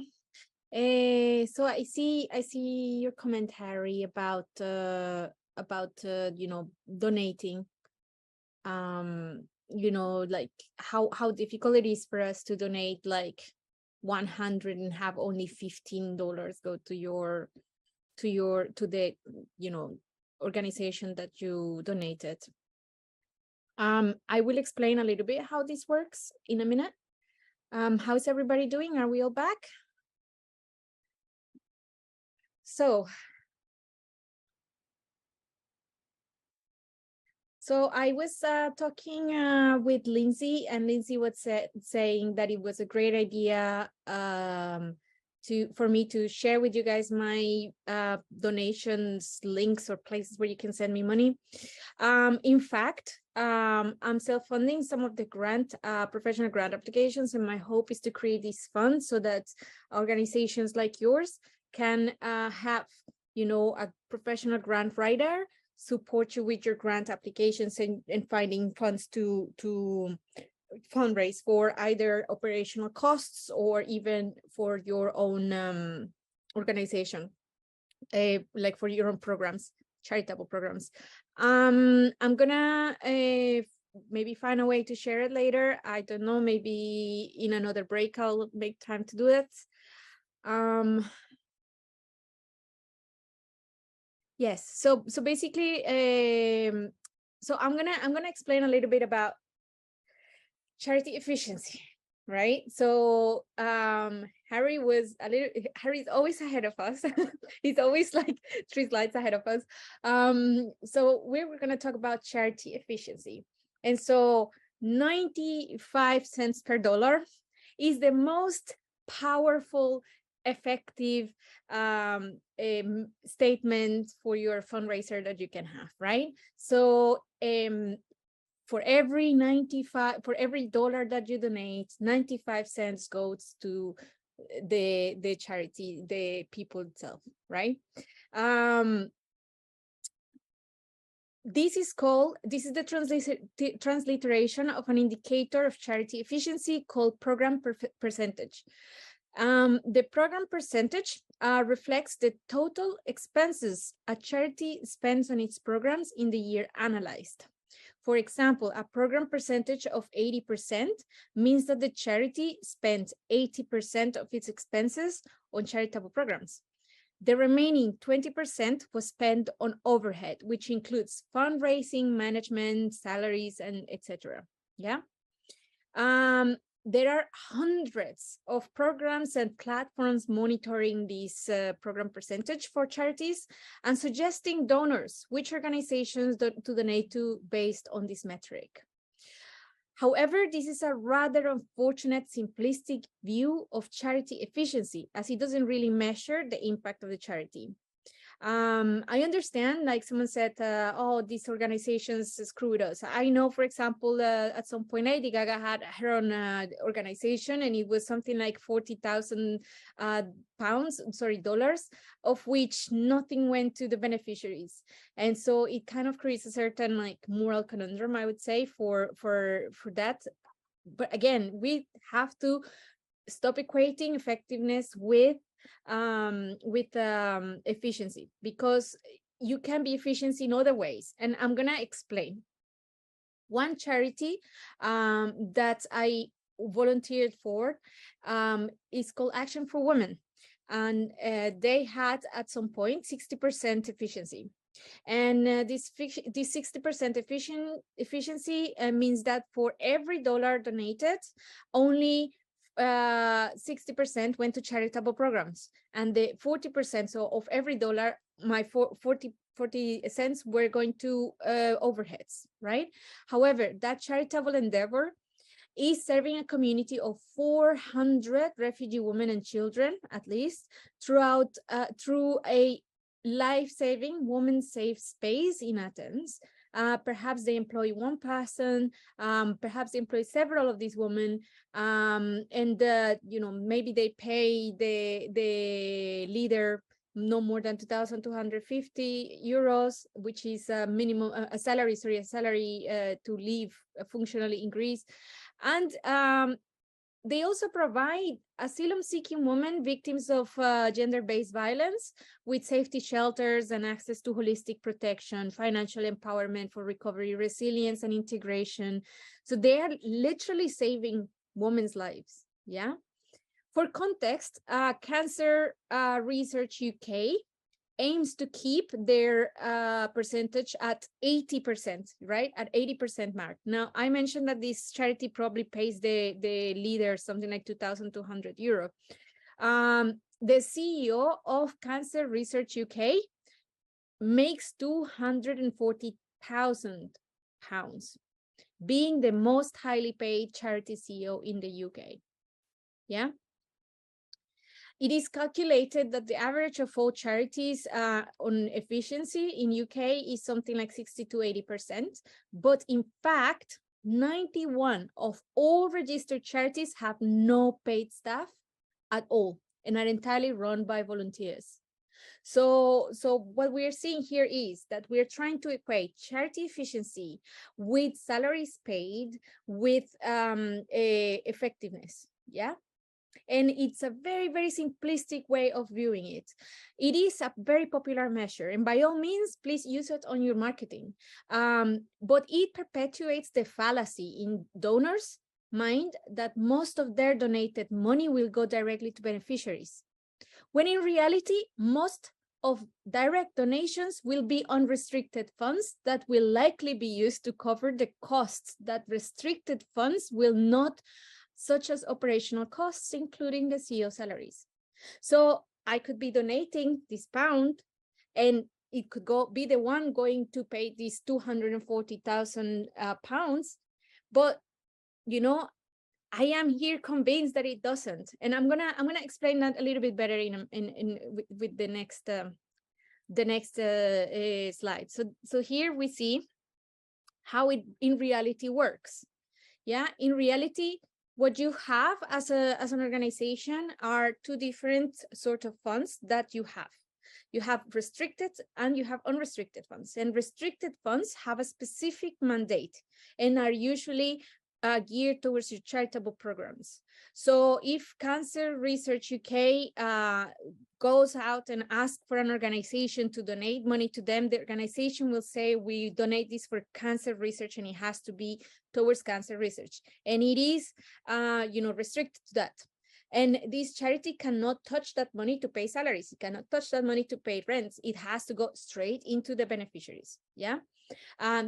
So I see your commentary about donating. Like how difficult it is for us to donate like 100 and have only $15 go to the organization that you donated. I will explain a little bit how this works in a minute. How's everybody doing? Are we all back? So I was talking with Lindsay, and Lindsay was saying that it was a great idea for me to share with you guys my donations links or places where you can send me money. In fact, I'm self-funding some of the professional grant applications, and my hope is to create these funds so that organizations like yours can have, a professional grant writer support you with your grant applications and finding funds to fundraise for either operational costs or even for your own organization, like for your own programs, charitable programs. I'm gonna maybe find a way to share it later. I don't know, maybe in another break I'll make time to do it. Yes, so basically, so I'm gonna explain a little bit about charity efficiency, right? So Harry's always ahead of us. He's always like 3 slides ahead of us. So we're gonna talk about charity efficiency. And so 95 cents per dollar is the most powerful, effective statement for your fundraiser that you can have, right? So for every dollar that you donate, 95 cents goes to the charity, the people itself, right? This is the transliteration of an indicator of charity efficiency called program percentage. The program percentage reflects the total expenses a charity spends on its programs in the year analyzed. For example, a program percentage of 80% means that the charity spends 80% of its expenses on charitable programs. The remaining 20% was spent on overhead, which includes fundraising, management, salaries, and etc. Yeah. There are hundreds of programs and platforms monitoring this program percentage for charities and suggesting donors which organizations to donate to based on this metric. However, this is a rather unfortunate, simplistic view of charity efficiency, as it doesn't really measure the impact of the charity. I understand, like someone said, oh, these organizations screwed us. I know, for example, at some point, Lady Gaga had her own organization, and it was something like 40,000 dollars, of which nothing went to the beneficiaries. And so it kind of creates a certain like moral conundrum, I would say, for that. But again, we have to stop equating effectiveness with efficiency, because you can be efficient in other ways, and I'm gonna explain. One charity that I volunteered for is called Action for Women, and they had at some point 60% efficiency. And this 60% efficiency means that for every dollar donated, only 60% went to charitable programs, and the 40%, so of every dollar, my 40 cents were going to overheads, right? However, that charitable endeavor is serving a community of 400 refugee women and children, at least, through a life-saving woman safe space in Athens. Perhaps they employ one person, perhaps they employ several of these women, and maybe they pay the leader no more than 2,250 euros, which is a minimum, a salary to live functionally in Greece. And They also provide asylum-seeking women, victims of gender-based violence, with safety shelters and access to holistic protection, financial empowerment for recovery, resilience, and integration. So they are literally saving women's lives, yeah? For context, Cancer Research UK aims to keep their percentage at 80%, right? At 80% mark. Now, I mentioned that this charity probably pays the leader something like 2,200 euro. The CEO of Cancer Research UK makes 240,000 pounds, being the most highly paid charity CEO in the UK. Yeah. It is calculated that the average of all charities on efficiency in UK is something like 60 to 80%. But in fact, 91 of all registered charities have no paid staff at all and are entirely run by volunteers. So what we're seeing here is that we're trying to equate charity efficiency with salaries paid with effectiveness. Yeah. And it's a very, very simplistic way of viewing it. It is a very popular measure, and by all means, please use it on your marketing. But it perpetuates the fallacy in donors' mind that most of their donated money will go directly to beneficiaries, when in reality, most of direct donations will be unrestricted funds that will likely be used to cover the costs that restricted funds will not, such as operational costs, including the CEO salaries. So I could be donating this pound, and it could be the one going to pay these 240,000 pounds. But, you know, I am here convinced that it doesn't. And I'm gonna explain that a little bit better with the next slide. So here we see how it in reality works. Yeah, in reality, what you have as an organization are two different sort of funds that you have. You have restricted and you have unrestricted funds. And restricted funds have a specific mandate and are usually geared towards your charitable programs. So if Cancer Research UK goes out and asks for an organization to donate money to them, the organization will say, we donate this for cancer research, and it has to be towards cancer research. And it is, restricted to that. And this charity cannot touch that money to pay salaries. It cannot touch that money to pay rents. It has to go straight into the beneficiaries. Yeah.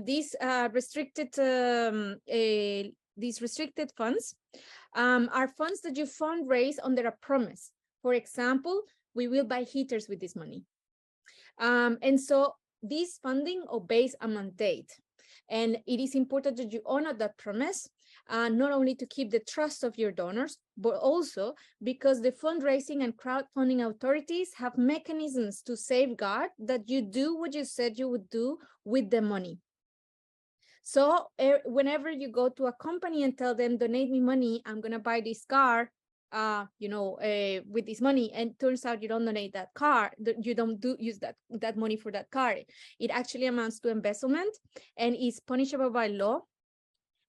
These restricted funds are funds that you fundraise under a promise. For example, we will buy heaters with this money. And so this funding obeys a mandate. And it is important that you honor that promise, not only to keep the trust of your donors, but also because the fundraising and crowdfunding authorities have mechanisms to safeguard that you do what you said you would do with the money. So whenever you go to a company and tell them, donate me money, I'm going to buy this car, with this money, and turns out you don't donate that car, you don't use that money for that car, it actually amounts to embezzlement and is punishable by law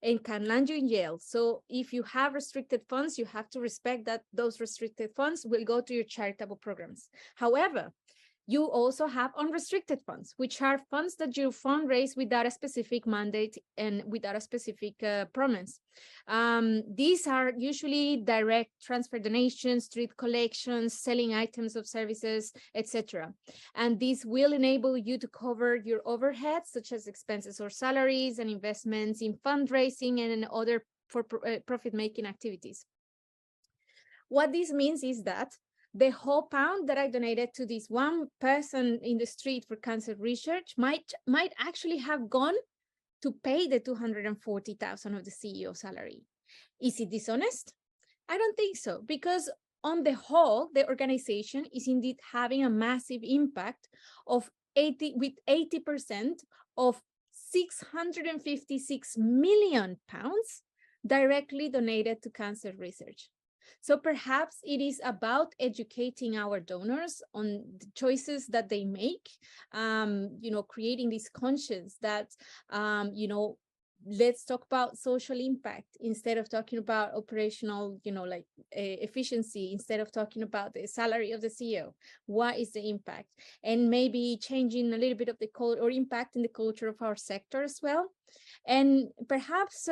and can land you in jail. So if you have restricted funds, you have to respect that those restricted funds will go to your charitable programs. However, you also have unrestricted funds, which are funds that you fundraise without a specific mandate and without a specific promise. These are usually direct transfer donations, street collections, selling items of services, etc. And this will enable you to cover your overheads, such as expenses or salaries and investments in fundraising and in other profit-making activities. What this means is that the whole pound that I donated to this one person in the street for cancer research might actually have gone to pay the 240,000 of the CEO salary. Is it dishonest? I don't think so, because on the whole, the organization is indeed having a massive impact with 80% of 656 million pounds directly donated to cancer research. So perhaps it is about educating our donors on the choices that they make, creating this conscience that, let's talk about social impact instead of talking about operational, like efficiency, instead of talking about the salary of the CEO. What is the impact? And maybe changing a little bit of the culture or impacting the culture of our sector as well. And perhaps,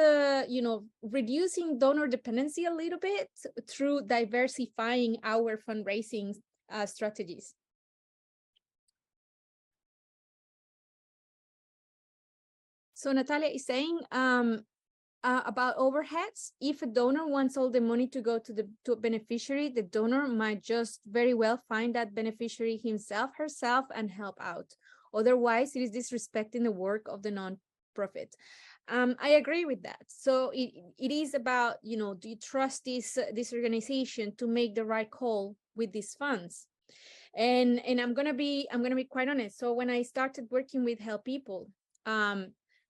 reducing donor dependency a little bit through diversifying our fundraising strategies. So Natalia is saying about overheads. If a donor wants all the money to go to a beneficiary, the donor might just very well find that beneficiary himself, herself, and help out. Otherwise, it is disrespecting the work of the non-profit. I agree with that. So it is about, do you trust this organization to make the right call with these funds? And I'm gonna be quite honest. So when I started working with Help People,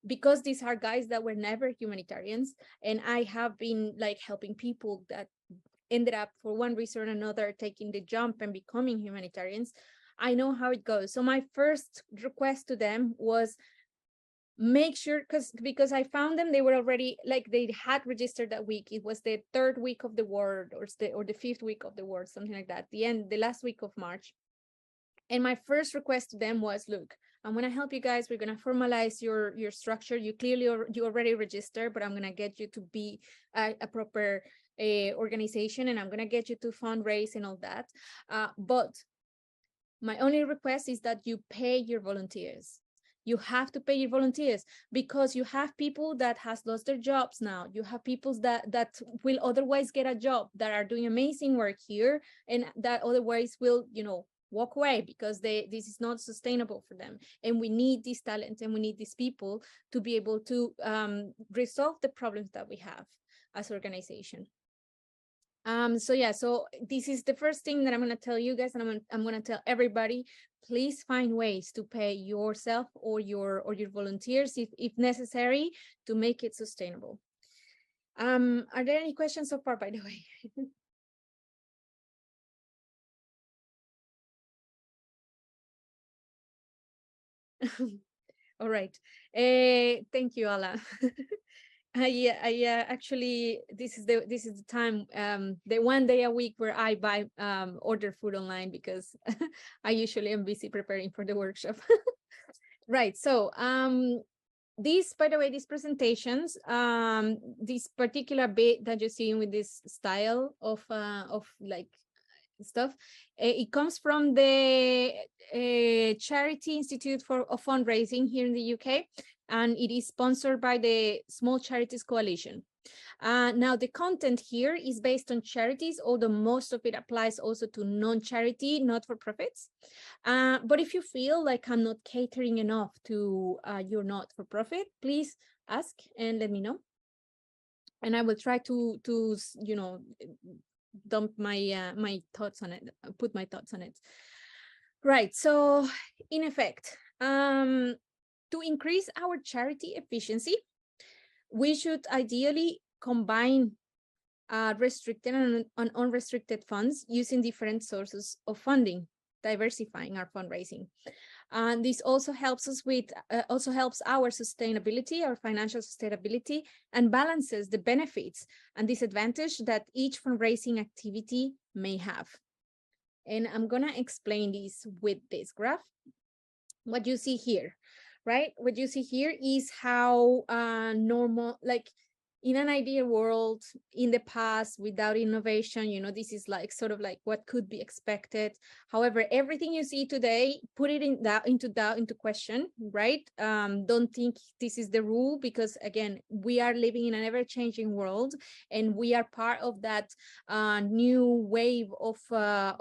because these are guys that were never humanitarians, and I have been like helping people that ended up for one reason or another taking the jump and becoming humanitarians, I know how it goes. So my first request to them was make sure, because I found them, they were already like, they had registered that week. It was the 3rd week of the war, or the 5th week of the war, something like that, the last week of March. And my first request to them was, look, I'm going to help you guys. We're going to formalize your structure. You already registered, but I'm going to get you to be a proper organization, and I'm going to get you to fundraise and all that. But my only request is that you pay your volunteers. You have to pay your volunteers, because you have people that has lost their jobs now. You have people that will otherwise get a job, that are doing amazing work here, and that otherwise will, walk away because this is not sustainable for them. And we need this talent, and we need these people to be able to resolve the problems that we have as organization. So this is the first thing that I'm going to tell you guys, and I'm going to tell everybody: please find ways to pay yourself or your volunteers if necessary, to make it sustainable. Are there any questions so far, by the way? All right. Thank you, Ala. I actually, this is the time, the one day a week where I buy order food online, because I usually am busy preparing for the workshop. Right. So these, by the way, these presentations, this particular bit that you're seeing with this style of like stuff, it comes from the Charity Institute of Fundraising here in the UK, and it is sponsored by the Small Charities Coalition. Now, the content here is based on charities, although most of it applies also to non-charity, not-for-profits. But if you feel like I'm not catering enough to your not-for-profit, please ask and let me know. And I will try to dump my my thoughts on it, put my thoughts on it. Right. So in effect, to increase our charity efficiency, we should ideally combine restricted and unrestricted funds using different sources of funding, diversifying our fundraising. And this also helps us with, helps our sustainability, our financial sustainability, and balances the benefits and disadvantage that each fundraising activity may have. And I'm gonna explain this with this graph. What you see here, right? What you see here is how normal, like in an ideal world in the past without innovation, this is like sort of like what could be expected. However, everything you see today, put it into question, right? Don't think this is the rule, because again, we are living in an ever-changing world, and we are part of that new wave of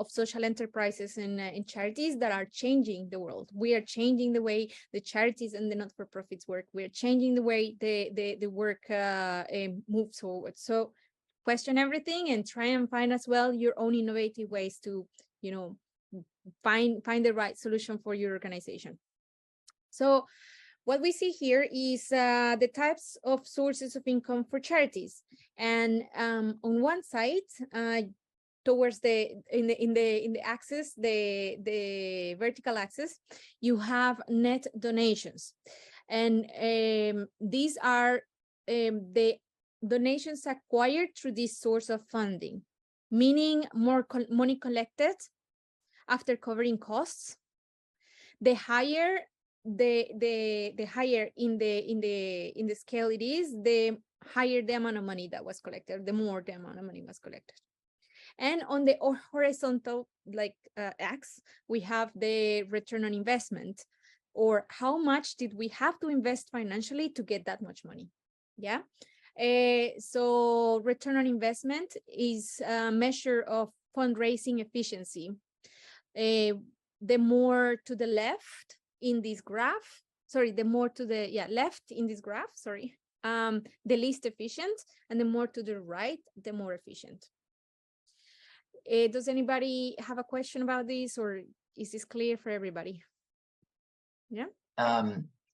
social enterprises and charities that are changing the world. We are changing the way the charities and the not-for-profits work. We are changing the way the work moves forward. So question everything and try and find as well your own innovative ways to, find the right solution for your organization. So what we see here is the types of sources of income for charities. And on one side, towards in the axis, the vertical axis, you have net donations. And these are the donations acquired through this source of funding, meaning more money collected after covering costs. The higher the higher in the scale it is, the higher the amount of money that was collected, the more the amount of money was collected. And on the horizontal X, we have the return on investment, or how much did we have to invest financially to get that much money. Yeah. So return on investment is a measure of fundraising efficiency. The more to the left in this graph, sorry, the more to the left in this graph, sorry, the least efficient, and the more to the right, the more efficient. Does anybody have a question about this, or is this clear for everybody? Yeah.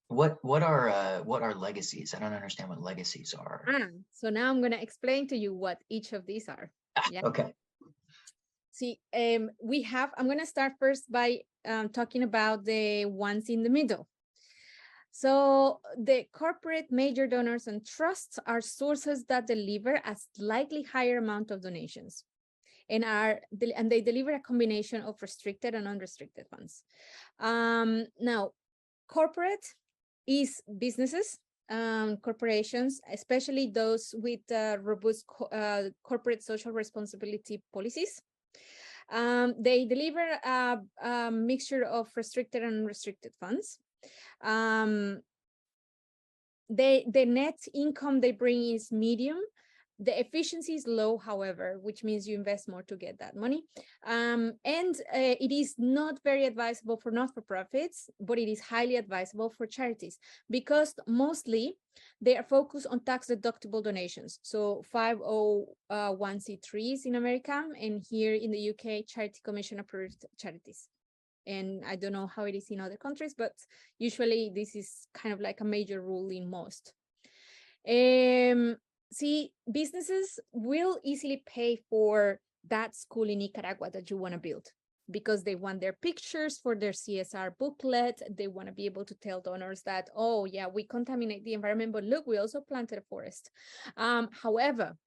What are legacies? I don't understand what legacies are. So now I'm going to explain to you what each of these are. Yeah. Okay. See, I'm going to start first by talking about the ones in the middle. So the corporate major donors and trusts are sources that deliver a slightly higher amount of donations, and they deliver a combination of restricted and unrestricted funds. Now, corporate is businesses, corporations, especially those with robust corporate social responsibility policies. They deliver a mixture of restricted and unrestricted funds. The net income they bring is medium. The efficiency is low, however, which means you invest more to get that money. And it is not very advisable for not-for-profits, but it is highly advisable for charities, because mostly they are focused on tax-deductible donations. So 501c3s in America, and here in the UK, Charity Commission approved charities. And I don't know how it is in other countries, but usually this is kind of like a major rule in most. See, businesses will easily pay for that school in Nicaragua that you want to build, because they want their pictures for their CSR booklet. They want to be able to tell donors that, oh yeah, we contaminate the environment, but look, we also planted a forest. However,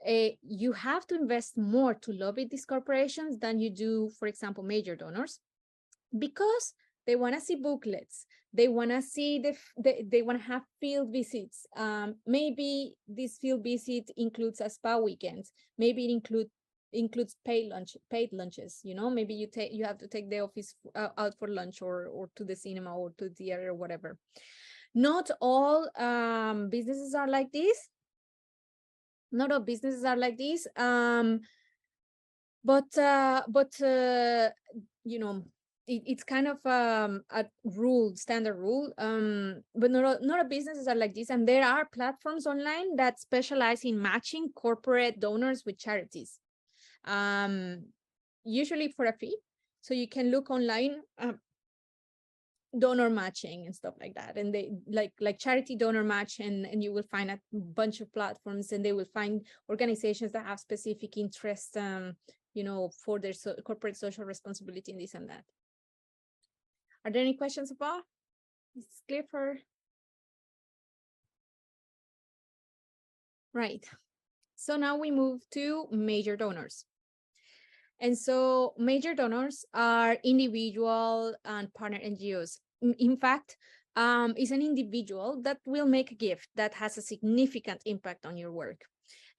you have to invest more to lobby these corporations than you do, for example, major donors, because they want to see booklets. They want to see they want to have field visits. Maybe this field visit includes a spa weekend. Maybe it includes paid lunches. You know, maybe you have to take the office out for lunch, or to the cinema, or to the theater, or whatever. Not all businesses are like this. Not all businesses are like this. But you know, it's kind of a standard rule, but not all businesses are like this. And there are platforms online that specialize in matching corporate donors with charities, usually for a fee. So you can look online, donor matching and stuff like that, and they like charity donor match, and you will find a bunch of platforms, and they will find organizations that have specific interests, you know, for their corporate social responsibility and this and that. Are there any questions about? Is this clear for? Right. So now we move to major donors. And so major donors are individual and partner NGOs. In fact, is an individual that will make a gift that has a significant impact on your work.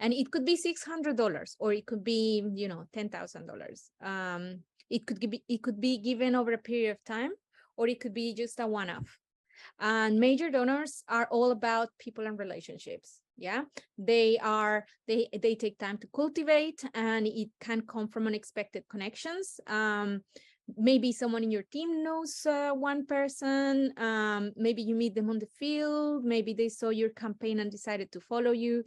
And it could be $600, or it could be, you know, $10,000. It could be given over a period of time, or it could be just a one-off. And major donors are all about people and relationships. Yeah, they take time to cultivate, and it can come from unexpected connections. Maybe someone in your team knows one person. Maybe you meet them on the field. Maybe they saw your campaign and decided to follow you.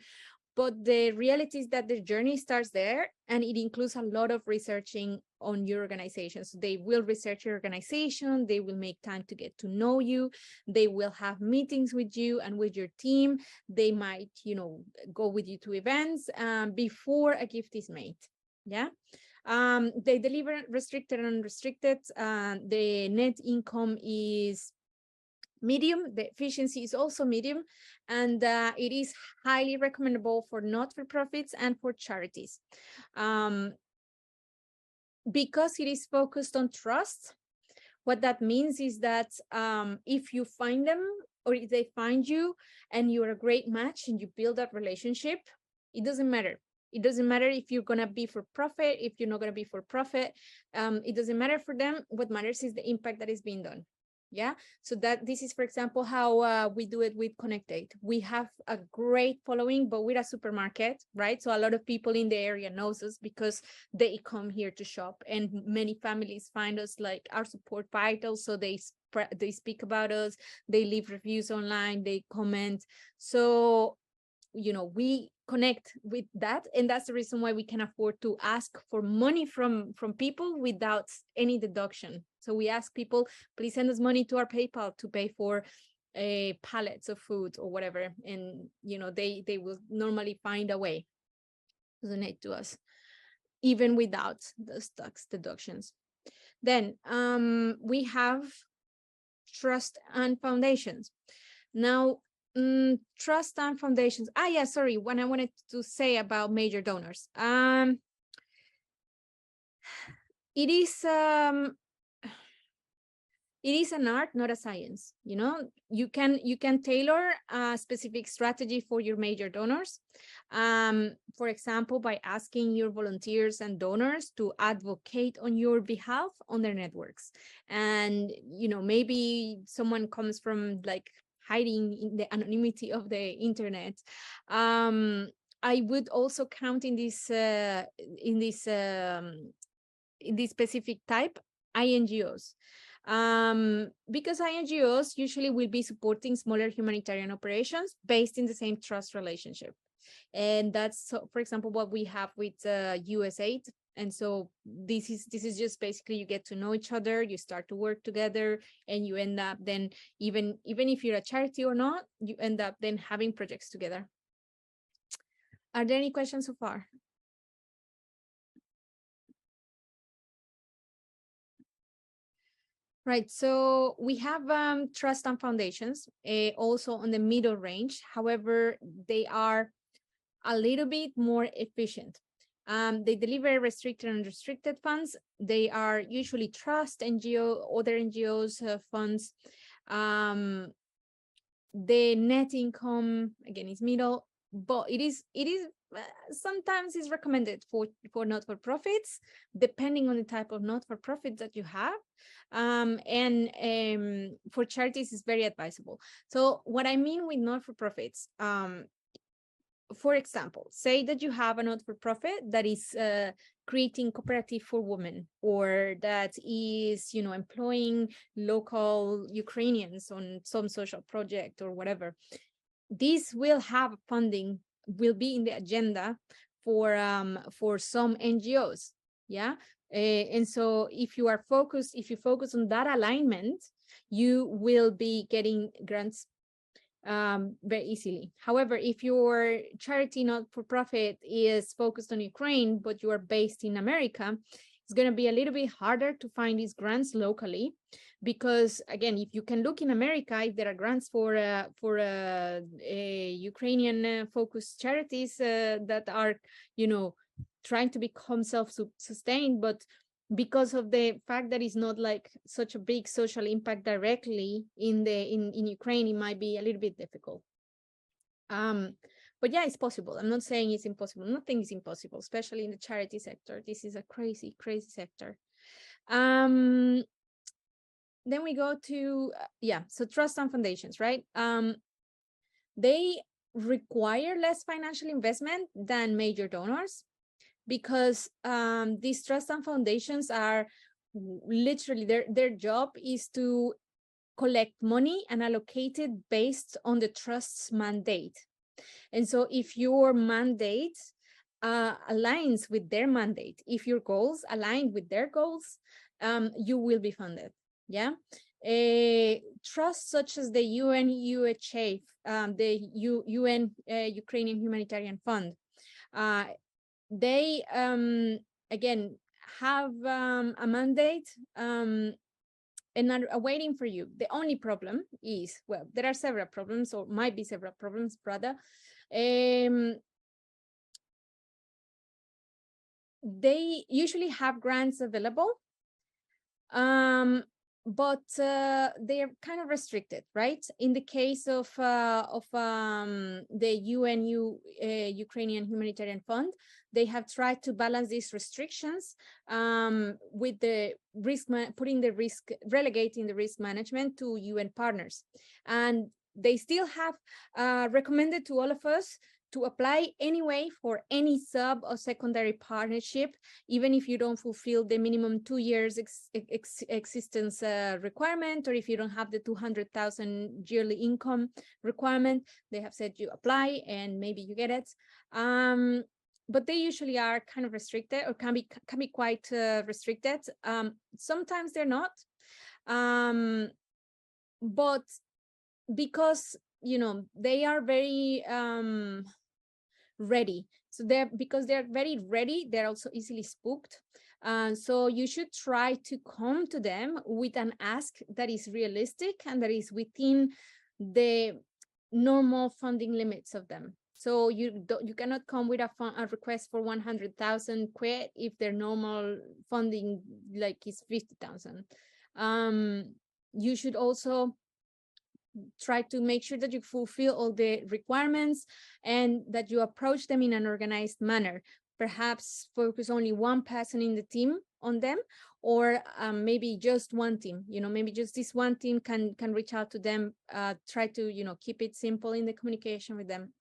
But the reality is that the journey starts there, and it includes a lot of researching on your organization. So they will research your organization, they will make time to get to know you, they will have meetings with you and with your team. They might, you know, go with you to events before a gift is made. Yeah. They deliver restricted and unrestricted. The net income is medium. The efficiency is also medium, and it is highly recommendable for not-for-profits and for charities. Because it is focused on trust, what that means is that if you find them or if they find you and you're a great match and you build that relationship, it doesn't matter. It doesn't matter if you're going to be for profit, if you're not going to be for profit. It doesn't matter for them. What matters is the impact that is being done. Yeah. So that this is, for example, how we do it with Connectate. We have a great following, but we're a supermarket, right? So a lot of people in the area knows us because they come here to shop, and many families find us like our support vital. So they speak about us, they leave reviews online, they comment. So we connect with that, and that's the reason why we can afford to ask for money from people without any deduction. So we ask people, please send us money to our PayPal to pay for pallets of food or whatever, and they will normally find a way to donate to us even without those tax deductions. Then we have trust and foundations. Now, trust and foundations. Yeah, sorry. What I wanted to say about major donors. It is an art, not a science. You can tailor a specific strategy for your major donors. For example, by asking your volunteers and donors to advocate on your behalf on their networks. And maybe someone comes from like hiding in the anonymity of the internet. I would also count in this specific type INGOs. Because INGOs usually will be supporting smaller humanitarian operations based in the same trust relationship. And that's, for example, what we have with USAID. And so this is just basically you get to know each other, you start to work together, and you end up then, even if you're a charity or not, you end up then having projects together. Are there any questions so far? Right, so we have trust and foundations also on the middle range. However, they are a little bit more efficient. They deliver restricted and unrestricted funds. They are usually trust other NGOs funds. The net income again is middle, but it is sometimes is recommended for not-for-profits, depending on the type of not-for-profit that you have. And for charities is very advisable. So what I mean with not-for-profits, for example, say that you have a not-for-profit that is creating cooperative for women, or that is, employing local Ukrainians on some social project or whatever. This will have funding, will be in the agenda for some NGOs. Yeah. And so if you focus on that alignment, you will be getting grants very easily. However, if your charity not-for-profit is focused on Ukraine, but you are based in America, it's going to be a little bit harder to find these grants locally, because again, if you can look in America, if there are grants for Ukrainian focused charities that are, trying to become self-sustained, but because of the fact that it's not like such a big social impact directly in Ukraine, it might be a little bit difficult. But yeah, it's possible. I'm not saying it's impossible. Nothing is impossible, especially in the charity sector. This is a crazy, crazy sector. Then we go to, so trust and foundations, right? They require less financial investment than major donors, because these trusts and foundations are literally, their job is to collect money and allocate it based on the trust's mandate. And so if your mandate aligns with their mandate, if your goals align with their goals, you will be funded. Yeah. Trusts such as the UN UHA, the UN Ukrainian Humanitarian Fund, they again have a mandate and are waiting for you. The only problem is, well, there are several problems, or might be several problems, rather. They usually have grants available, but they are kind of restricted, right? In the case of the Ukrainian Humanitarian Fund, they have tried to balance these restrictions with the relegating the risk management to UN partners. And they still have recommended to all of us to apply anyway for any sub or secondary partnership, even if you don't fulfill the minimum 2 years existence requirement, or if you don't have the 200,000 yearly income requirement. They have said you apply and maybe you get it. But they usually are kind of restricted, or can be quite restricted. Sometimes they're not, but because they are very ready. So because they're very ready, they're also easily spooked. So you should try to come to them with an ask that is realistic and that is within the normal funding limits of them. So you cannot come with a request for 100,000 quid if their normal funding is 50,000. You should also try to make sure that you fulfill all the requirements and that you approach them in an organized manner. Perhaps focus only one person in the team on them, or maybe just one team. Maybe just this one team can reach out to them. Try to keep it simple in the communication with them.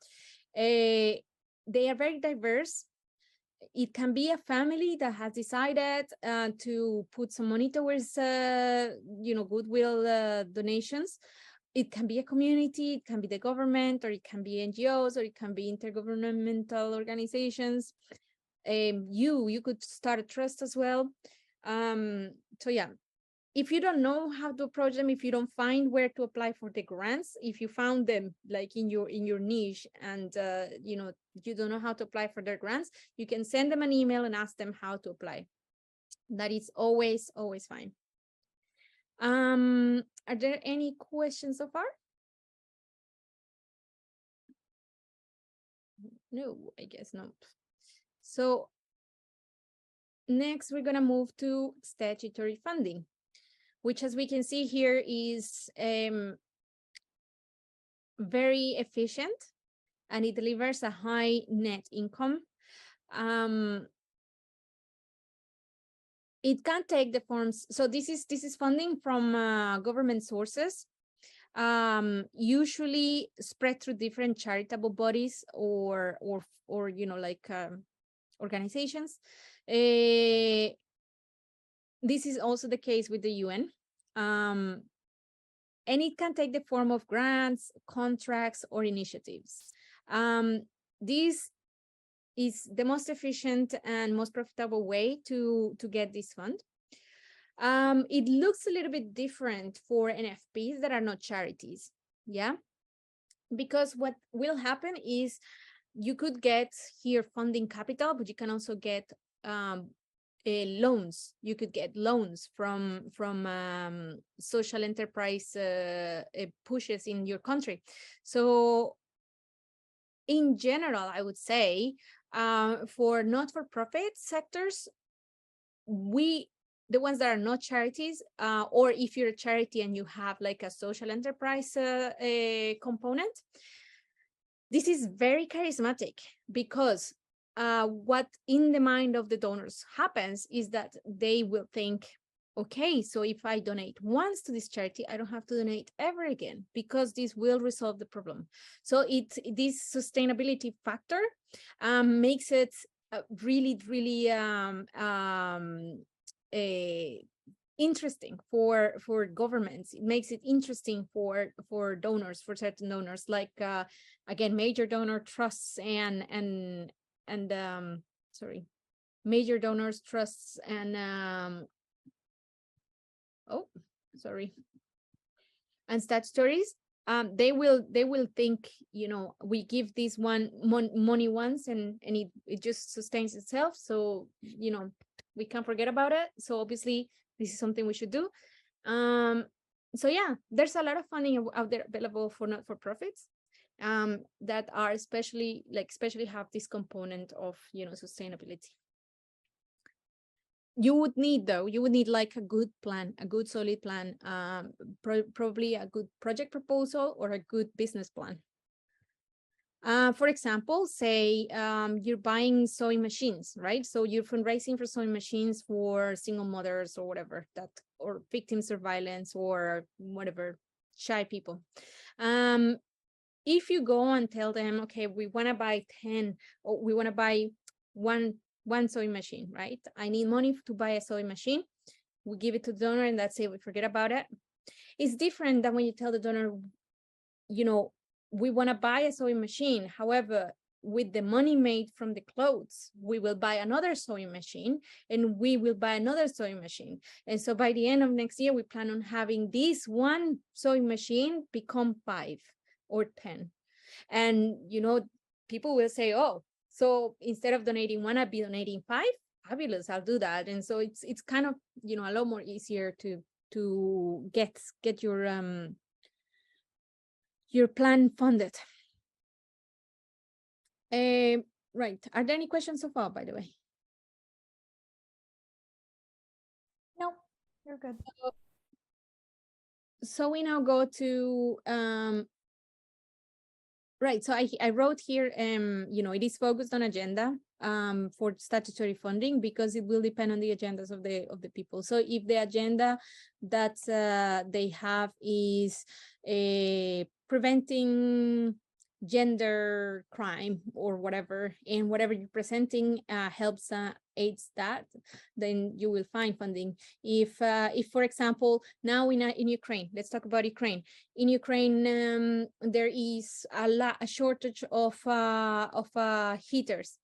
They are very diverse. It can be a family that has decided to put some money towards goodwill donations. It can be a community, it can be the government, or it can be NGOs, or it can be intergovernmental organizations. You could start a trust as well. So yeah, if you don't know how to approach them, if you don't find where to apply for the grants, if you found them in your niche and you don't know how to apply for their grants, you can send them an email and ask them how to apply. That is always fine. Are there any questions so far? No, I guess not. So next we're going to move to statutory funding, which, as we can see here, is very efficient and it delivers a high net income. It can take the forms. So this is funding from government sources, usually spread through different charitable bodies or organizations. This is also the case with the UN. And it can take the form of grants, contracts, or initiatives. This is the most efficient and most profitable way to get this fund. It looks a little bit different for NFPs that are not charities, yeah? Because what will happen is you could get here funding capital, but you can also get loans. You could get loans from social enterprise pushes in your country. So in general, I would say for not-for-profit sectors, the ones that are not charities, or if you're a charity and you have a social enterprise component, this is very charismatic, because what in the mind of the donors happens is that they will think, okay, so if I donate once to this charity, I don't have to donate ever again, because this will resolve the problem. So this sustainability factor makes it really, really interesting for governments. It makes it interesting for donors, for certain donors, again, major donor trusts and major donors trusts and and statutories. They will think, we give this one money once and it just sustains itself, so we can't forget about it. So obviously this is something we should do. So yeah, there's a lot of funding out there available for not-for-profits that are especially have this component of, you know, sustainability. You would need like a good plan, a good solid plan, probably a good project proposal or a good business plan. For example, say you're buying sewing machines, right? So you're fundraising for sewing machines for single mothers or whatever that, or victims of violence or whatever, shy people. If you go and tell them, okay, we want to buy 10, or we want to buy one sewing machine, right? I need money to buy a sewing machine. We give it to the donor and that's it, we forget about it. It's different than when you tell the donor, you know, we want to buy a sewing machine. However, with the money made from the clothes, we will buy another sewing machine and we will buy another sewing machine. And so by the end of next year, we plan on having this one sewing machine become 5 or 10. And, you know, people will say, oh, so instead of donating 1, I'll be donating 5. Fabulous, I'll do that. And so it's kind of, you know, a lot more easier to get your plan funded. Right. Are there any questions so far, by the way? No, you're good. So we now go to right. So I wrote here, you know, it is focused on agenda for statutory funding because it will depend on the agendas of the people. So if the agenda that they have is preventing gender crime or whatever, and whatever you're presenting helps aids that, then you will find funding. If for example, now in Ukraine, let's talk about Ukraine. In Ukraine, there is a shortage of heaters,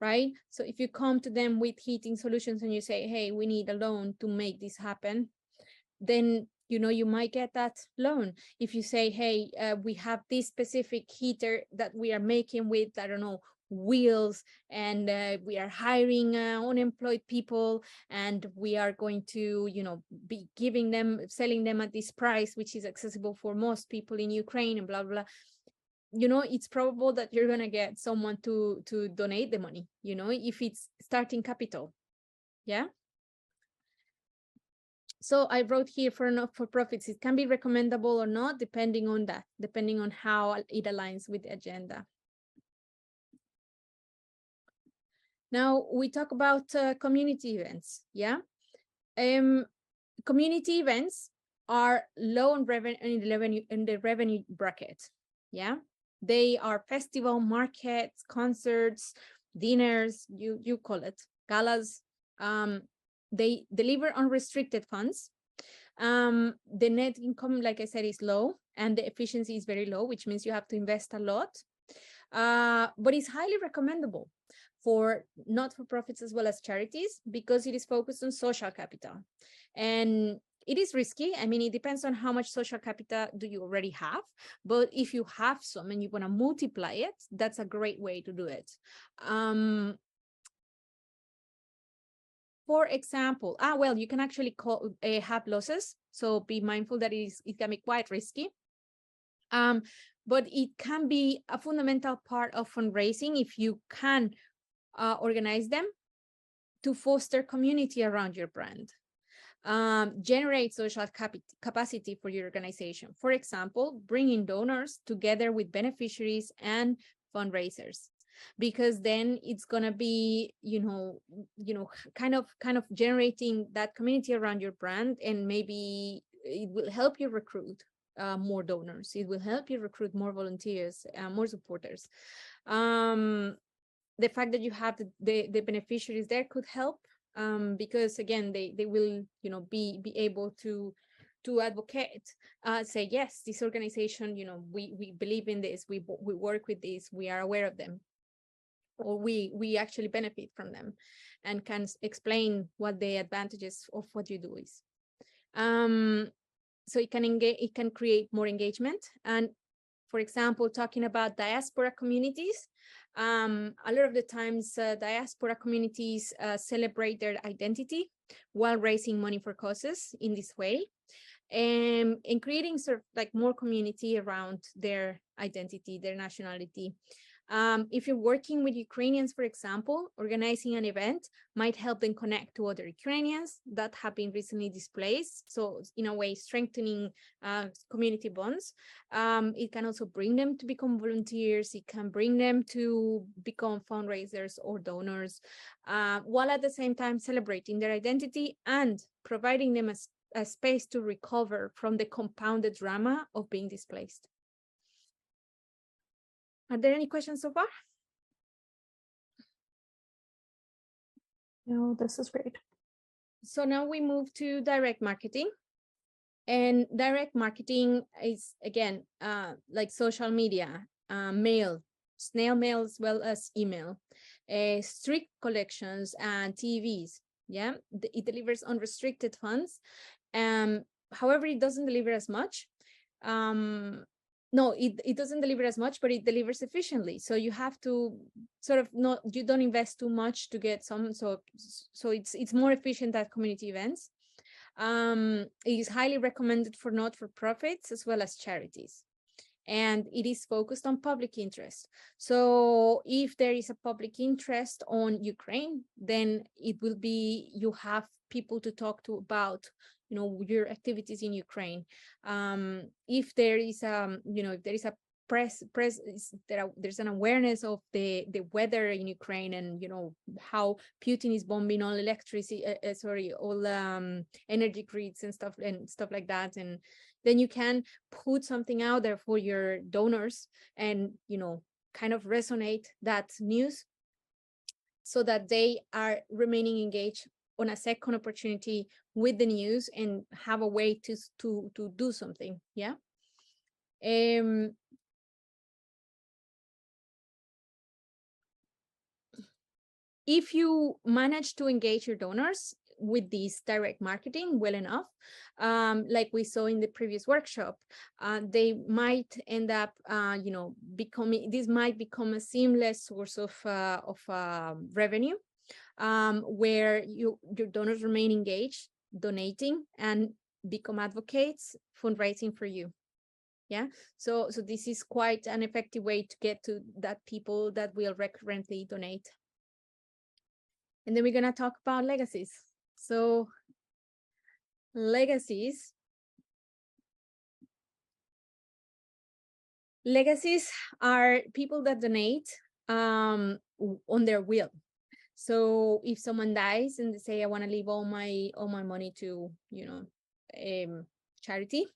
right? So if you come to them with heating solutions and you say, hey, we need a loan to make this happen, then, you know, you might get that loan. If you say, hey, we have this specific heater that we are making with, I don't know, wheels, and we are hiring unemployed people, and we are going to, you know, be selling them at this price, which is accessible for most people in Ukraine, and blah, blah. You know, it's probable that you're going to get someone to donate the money, you know, if it's starting capital. Yeah. So I wrote here for not-for-profits, it can be recommendable or not, depending on that, depending on how it aligns with the agenda. Now we talk about community events. Yeah. Community events are low in the revenue bracket. Yeah. They are festival, markets, concerts, dinners, you call it, galas. They deliver unrestricted funds. The net income, like I said, is low, and the efficiency is very low, which means you have to invest a lot. But it's highly recommendable for not-for-profits as well as charities because it is focused on social capital. And it is risky. I mean, it depends on how much social capital do you already have. But if you have some and you want to multiply it, that's a great way to do it. For example, well, you can actually have losses. So be mindful that it can be quite risky. But it can be a fundamental part of fundraising if you can organize them to foster community around your brand. Generate social capacity for your organization. For example, bringing donors together with beneficiaries and fundraisers, because then it's gonna be, you know, kind of generating that community around your brand, and maybe it will help you recruit more donors. It will help you recruit more volunteers, more supporters. The fact that you have the beneficiaries there could help. Because again, they will, you know, be able to advocate, say, yes, this organization, you know, we believe in this, we work with this, we are aware of them, or we actually benefit from them, and can explain what the advantages of what you do is. So it can create more engagement. And for example, talking about diaspora communities, a lot of the times diaspora communities celebrate their identity while raising money for causes in this way. and creating sort of like more community around their identity, their nationality. If you're working with Ukrainians, for example, organizing an event might help them connect to other Ukrainians that have been recently displaced. So in a way, strengthening community bonds. It can also bring them to become volunteers. It can bring them to become fundraisers or donors, while at the same time celebrating their identity and providing them a space to recover from the compounded drama of being displaced. Are there any questions so far? No, this is great. So now we move to direct marketing. And direct marketing is, again, like social media, mail, snail mail, as well as email, strict collections and TVs. Yeah, it delivers unrestricted funds. However, it doesn't deliver as much. No, it doesn't deliver as much, but it delivers efficiently. So you have to sort of you don't invest too much to get some. So it's more efficient at community events. It is highly recommended for not-for-profits as well as charities. And it is focused on public interest. So if there is a public interest on Ukraine, then it will be, you have people to talk to about, your activities in Ukraine. If there is if there is a there's an awareness of the weather in Ukraine, and how Putin is bombing all electricity, all energy grids and stuff like that, and then you can put something out there for your donors and kind of resonate that news so that they are remaining engaged on a second opportunity with the news and have a way to do something. Yeah. If you manage to engage your donors with this direct marketing well enough, like we saw in the previous workshop, they might end up, this might become a seamless source of revenue, where your donors remain engaged, donating, and become advocates, fundraising for you. Yeah, so this is quite an effective way to get to that people that will recurrently donate. And then we're going to talk about legacies. So legacies are people that donate on their will. So if someone dies and they say, I want to leave all my money to charity,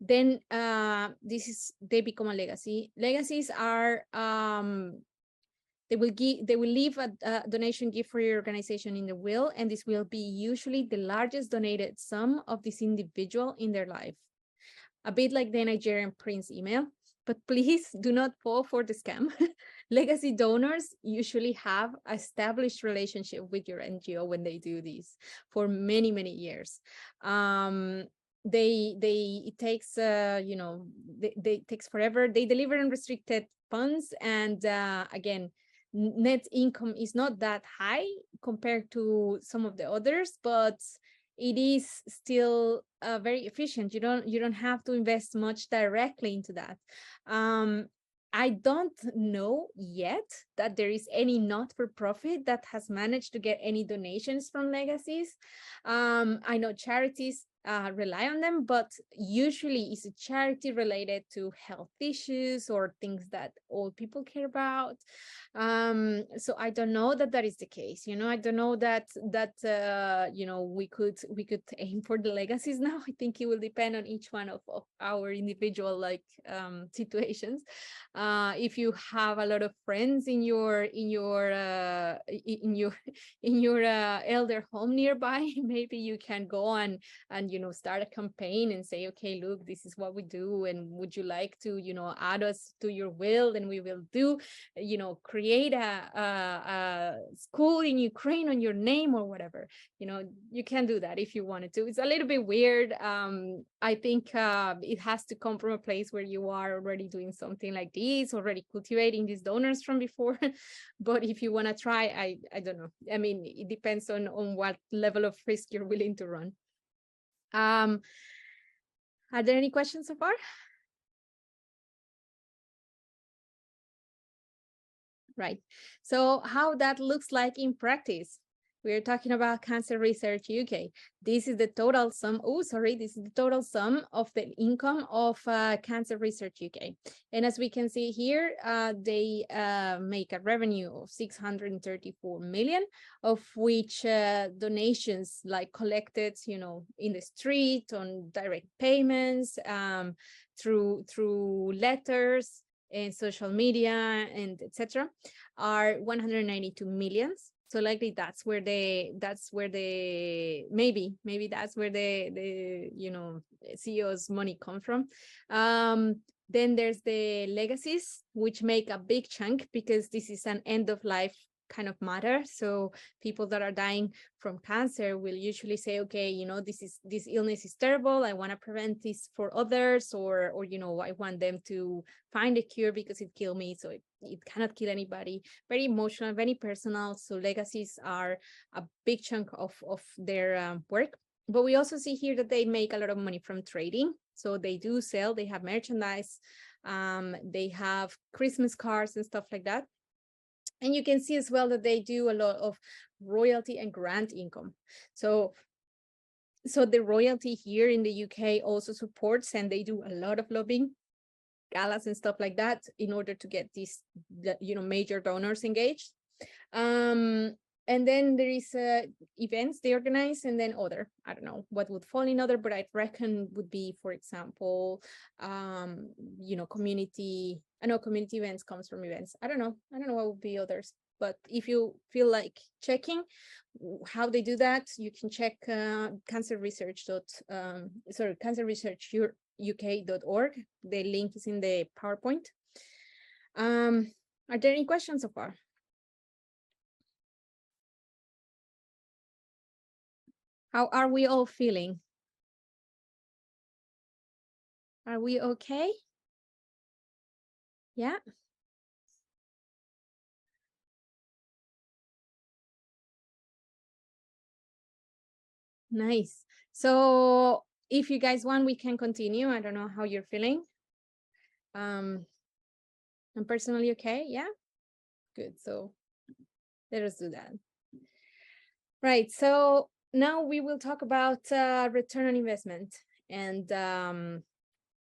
then they become a legacy. Legacies are they will leave a donation gift for your organization in the will, and this will be usually the largest donated sum of this individual in their life. A bit like the Nigerian Prince email, but please do not fall for the scam. Legacy donors usually have established relationship with your NGO when they do this for many, many years. It takes they takes forever. They deliver unrestricted funds, and again, net income is not that high compared to some of the others, but it is still very efficient. You don't have to invest much directly into that. I don't know yet that there is any not-for-profit that has managed to get any donations from legacies. I know charities rely on them, but usually it's a charity related to health issues or things that old people care about. So I don't know that is the case. I don't know that we could aim for the legacies now. I think it will depend on each one of our individual situations. If you have a lot of friends in your elder home nearby, maybe you can go and start a campaign and say, okay, look, this is what we do, and would you like to add us to your will, and we will create a school in Ukraine on your name or whatever. You can do that if you wanted to. It's a little bit weird. I think it has to come from a place where you are already doing something like this, already cultivating these donors from before. But if you want to try, I don't know. I mean, it depends on what level of risk you're willing to run. Are there any questions so far? Right. So how that looks like in practice. We're talking about Cancer Research UK. This is the total sum. Oh, sorry. This is the total sum of the income of Cancer Research UK. And as we can see here, they make a revenue of 634 million, of which donations like collected, you know, in the street, on direct payments, through letters and social media and etc. are 192 millions. So likely that's where maybe that's where the you know, CEO's money come from. Then there's the legacies, which make a big chunk because this is an end of life kind of matter. So people that are dying from cancer will usually say, okay, you know, this illness is terrible. I want to prevent this for others, or you know, I want them to find a cure because it killed me. So it cannot kill anybody. Very emotional, very personal. So legacies are a big chunk of their work. But we also see here that they make a lot of money from trading. So they do sell, they have merchandise, they have Christmas cards and stuff like that. And you can see as well that they do a lot of royalty and grant income. So the royalty here in the UK also supports, and they do a lot of lobbying, galas and stuff like that, in order to get these, you know, major donors engaged. And then there is events they organize, and then other, I don't know what would fall in other, but I'd reckon would be, for example, you know, community. I know community events comes from events. I don't know what would be others. But if you feel like checking how they do that, you can check cancerresearchuk.org. The link is in the PowerPoint. Are there any questions so far? How are we all feeling? Are we okay? Yeah. Nice. So if you guys want, we can continue. I don't know how you're feeling. I'm personally okay. Yeah. Good. So let us do that. Right. So now we will talk about return on investment and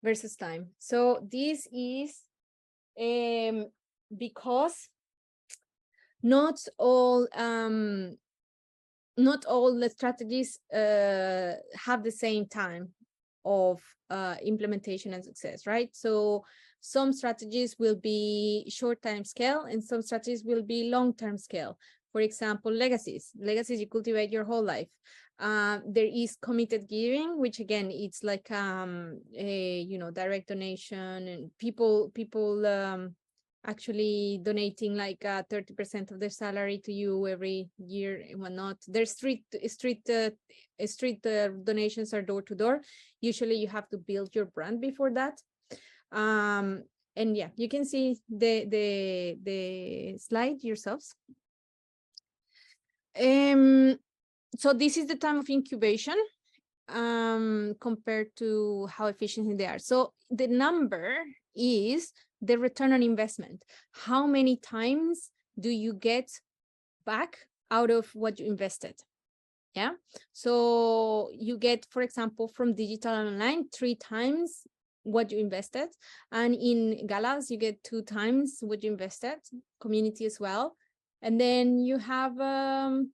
versus time. So this is because not all the strategies have the same time of implementation and success, right? So some strategies will be short time scale and some strategies will be long-term scale. For example, legacies you cultivate your whole life. There is committed giving, which again, it's like a, you know, direct donation, and people actually donating like 30% of their salary to you every year and whatnot. There's street donations are door to door. Usually you have to build your brand before that. And yeah, you can see the slide yourselves. So this is the time of incubation compared to how efficient they are. So the number is the return on investment. How many times do you get back out of what you invested? Yeah. So you get, for example, from digital and online, 3 times what you invested. And in galas, you get 2 times what you invested, community as well. And then you have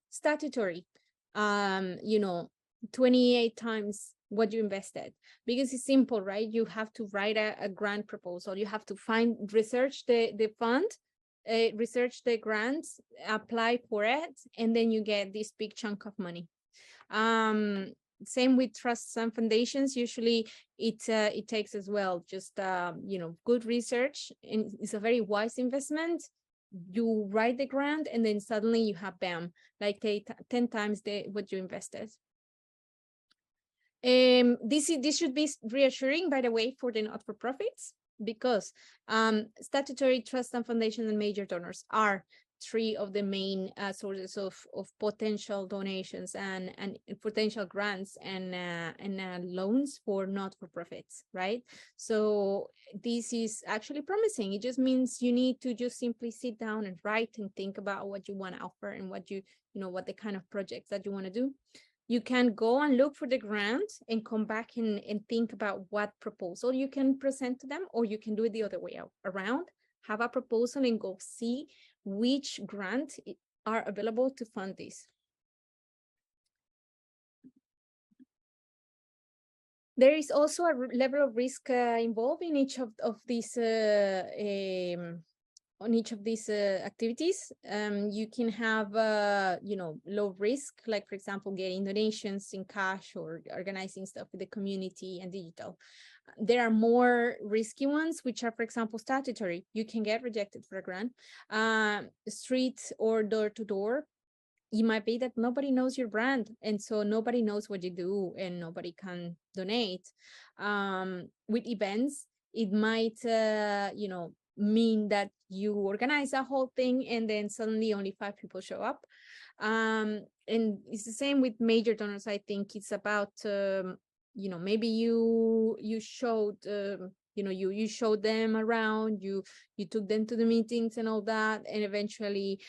statutory, you know, 28 times what you invested, because it's simple, right? You have to write a grant proposal. You have to research the fund, research the grants, apply for it, and then you get this big chunk of money. Same with trusts and foundations. Usually it takes as well just you know, good research, and it's a very wise investment. You write the grant and then suddenly you have bam, like 10 times what you invested. This should be reassuring, by the way, for the not-for-profits, because statutory trusts and foundations and major donors are three of the main sources of potential donations and potential grants and loans for not-for-profits, right? So this is actually promising. It just means you need to just simply sit down and write and think about what you want to offer and what what the kind of projects that you want to do. You can go and look for the grant and come back and think about what proposal you can present to them, or you can do it the other way around. Have a proposal and go see which grant are available to fund this. There is also a level of risk involved in each of these on each of these activities. You can have low risk, like for example getting donations in cash or organizing stuff with the community and digital. There are more risky ones, which are, for example, statutory. You can get rejected for a grant. Street or door-to-door, it might be that nobody knows your brand, and so nobody knows what you do and nobody can donate. With events, it might mean that you organize a whole thing and then suddenly only 5 people show up. And it's the same with major donors. I think it's about maybe you showed you showed them around, you took them to the meetings and all that, and eventually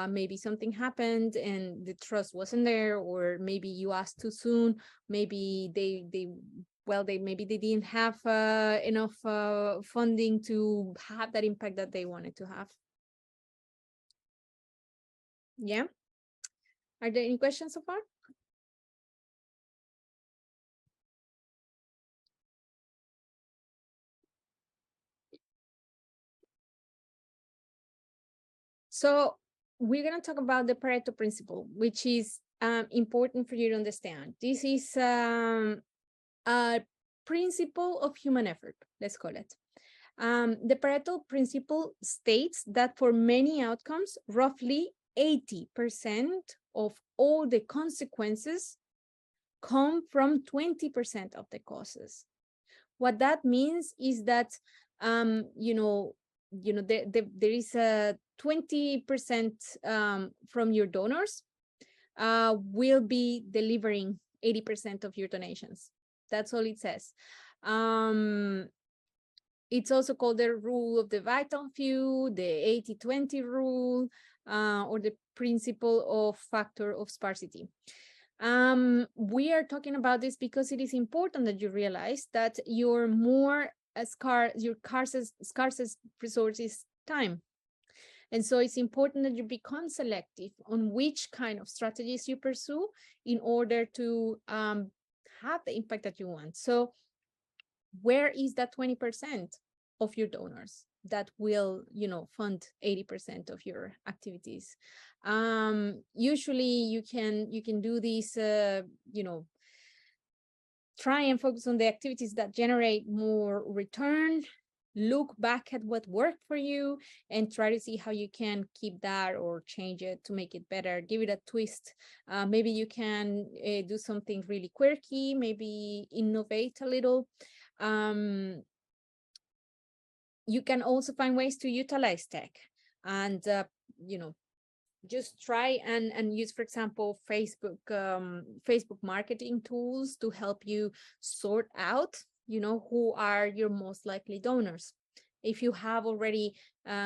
maybe something happened and the trust wasn't there, or maybe you asked too soon, maybe they maybe they didn't have enough funding to have that impact that they wanted to have. Yeah, are there any questions so far? So we're going to talk about the Pareto principle, which is important for you to understand. This is a principle of human effort, let's call it. The Pareto principle states that for many outcomes, roughly 80% of all the consequences come from 20% of the causes. What that means is that there is a 20% from your donors will be delivering 80% of your donations. That's all it says. It's also called the rule of the vital few, the 80-20 rule, or the principle of factor of sparsity. We are talking about this because it is important that you realize that your scarcest resource is time. And so it's important that you become selective on which kind of strategies you pursue in order to have the impact that you want. So where is that 20% of your donors that will, fund 80% of your activities? Usually you can do these, try and focus on the activities that generate more return, look back at what worked for you and try to see how you can keep that or change it to make it better, give it a twist. Maybe you can do something really quirky, maybe innovate a little. You can also find ways to utilize tech and, just try and use, for example, Facebook marketing tools to help you sort out, who are your most likely donors. If you have already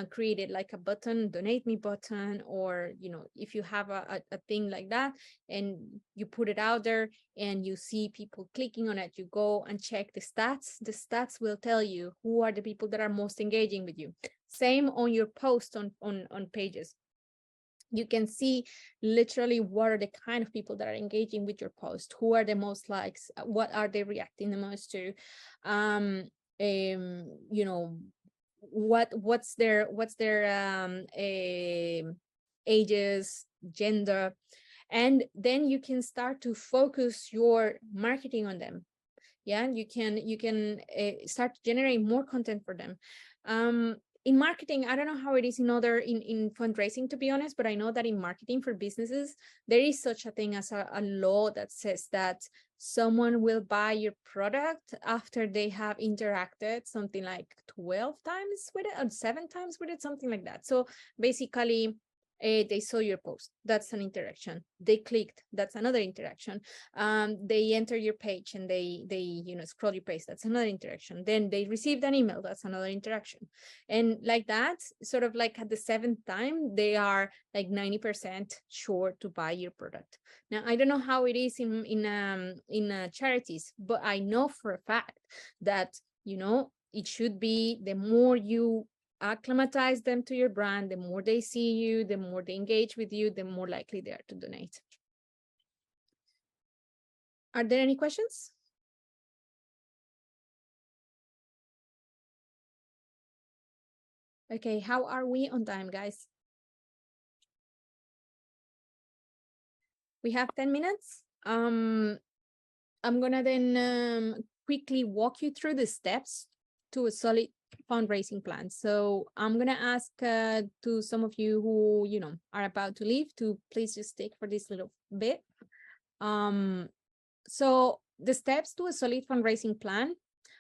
created like a button, donate me button, or, if you have a thing like that and you put it out there and you see people clicking on it, you go and check the stats. The stats will tell you who are the people that are most engaging with you. Same on your post on pages. You can see literally what are the kind of people that are engaging with your post, who are the most likes, what are they reacting the most to, what's their ages, gender, and then you can start to focus your marketing on them. Yeah, you can start to generate more content for them. In marketing, I don't know how it is in fundraising, to be honest, but I know that in marketing for businesses, there is such a thing as a law that says that someone will buy your product after they have interacted something like 12 times with it or 7 times with it, something like that. So basically, They saw your post, that's an interaction. They clicked, that's another interaction. They enter your page and they scroll your page, that's another interaction. Then they received an email, that's another interaction. And like that, sort of like at the seventh time, they are like 90% sure to buy your product. Now, I don't know how it is in charities, but I know for a fact that it should be, the more you acclimatize them to your brand, the more they see you, the more they engage with you, the more likely they are to donate. Are there any questions? Okay, how are we on time, guys? We have 10 minutes. I'm gonna then quickly walk you through the steps to a solid fundraising plan. So I'm gonna ask to some of you who are about to leave to please just stick for this little bit. So the steps to a solid fundraising plan,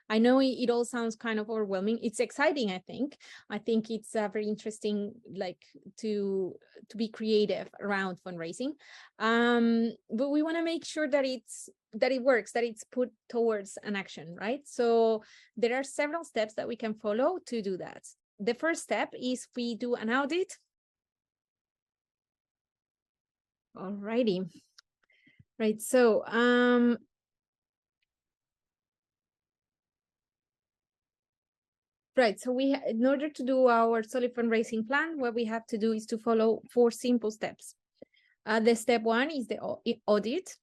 I know it all sounds kind of overwhelming. It's exciting, I think. I think it's very interesting, like to be creative around fundraising. But we want to make sure that it works, that it's put towards an action, right? So there are several steps that we can follow to do that. The first step is we do an audit. Alrighty. Right. So right. So in order to do our solid fundraising plan, what we have to do is to follow 4 simple steps. The step 1 is the audit.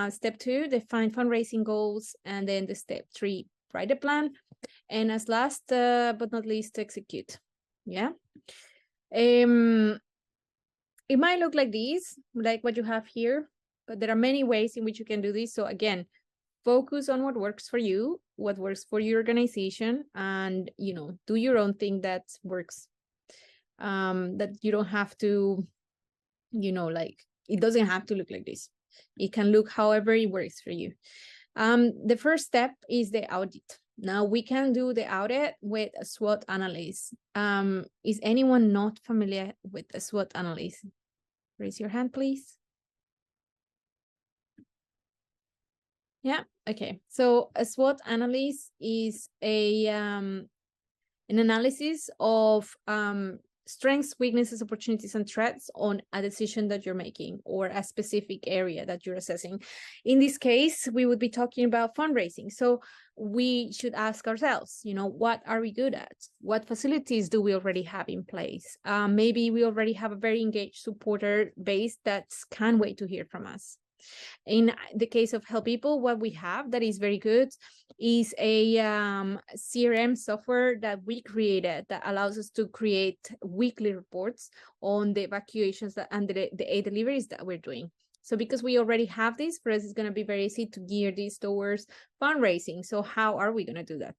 Step 2, define fundraising goals. And then the step 3, write a plan. And as last but not least, execute. Yeah. It might look like this, like what you have here, but there are many ways in which you can do this. So again, focus on what works for you, what works for your organization, and do your own thing that works. That you don't have to, like, it doesn't have to look like this. It can look however it works for you. The first step is the audit. Now we can do the audit with a SWOT analysis. Is anyone not familiar with a SWOT analysis? Raise your hand, please. Yeah, okay. So a SWOT analysis is an analysis of strengths, weaknesses, opportunities, and threats on a decision that you're making or a specific area that you're assessing. In this case, we would be talking about fundraising. So we should ask ourselves, what are we good at? What facilities do we already have in place? Maybe we already have a very engaged supporter base that can't wait to hear from us. In the case of Help People, what we have that is very good is a CRM software that we created that allows us to create weekly reports on the evacuations and the aid deliveries that we're doing. So because we already have this, for us, it's going to be very easy to gear this towards fundraising. So how are we going to do that?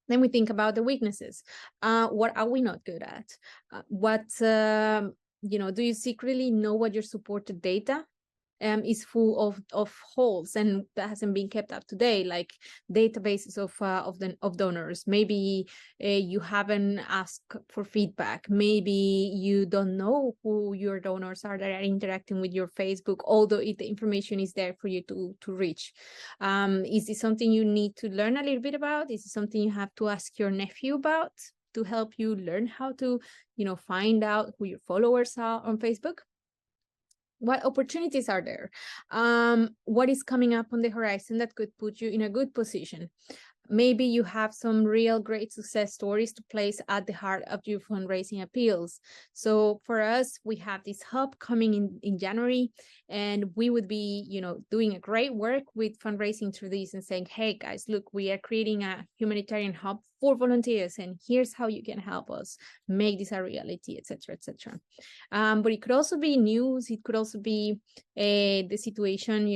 Then we think about the weaknesses. What are we not good at? Do you secretly know what your supported data is full of holes and that hasn't been kept up to date, like databases of donors? Maybe you haven't asked for feedback. Maybe you don't know who your donors are that are interacting with your Facebook, although the information is there for you to reach. Is this something you need to learn a little bit about? Is it something you have to ask your nephew about to help you learn how to find out who your followers are on Facebook? What opportunities are there? What is coming up on the horizon that could put you in a good position? Maybe you have some real great success stories to place at the heart of your fundraising appeals. So for us, we have this hub coming in January, and we would be, doing a great work with fundraising through this and saying, hey guys, look, we are creating a humanitarian hub for volunteers, and here's how you can help us make this a reality, etc., etc. But it could also be news. It could also be the situation,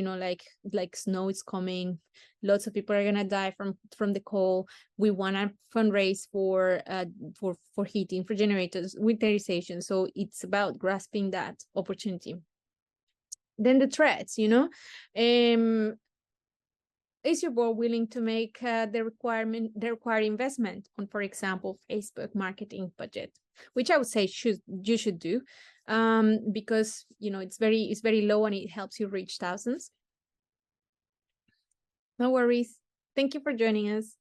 like snow is coming. Lots of people are gonna die from the cold. We want to fundraise for heating, for generators, winterization. So it's about grasping that opportunity. Then the threats, is your board willing to make the required investment on, for example, Facebook marketing budget, which I would say you should do. because it's very low and it helps you reach thousands. No worries. Thank you for joining us.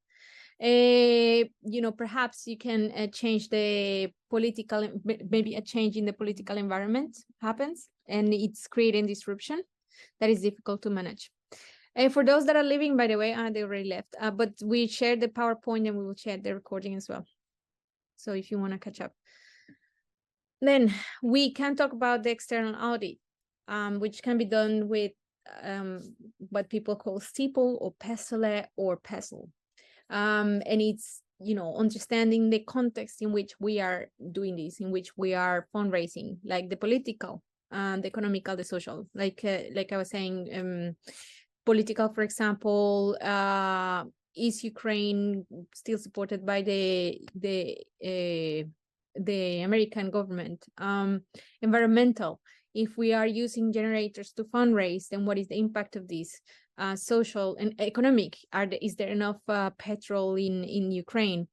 Perhaps you can change the political, maybe a change in the political environment happens and it's creating disruption that is difficult to manage. For those that are leaving, by the way, they already left, but we shared the PowerPoint and we will share the recording as well. So if you want to catch up. Then we can talk about the external audit, which can be done with what people call STIPL or PESTLE or PESTLE. And it's, understanding the context in which we are doing this, in which we are fundraising, like the political, the economical, the social, like I was saying, political, for example, is Ukraine still supported by the American government? Environmental, if we are using generators to fundraise, then what is the impact of this? Social and economic, is there enough petrol in Ukraine?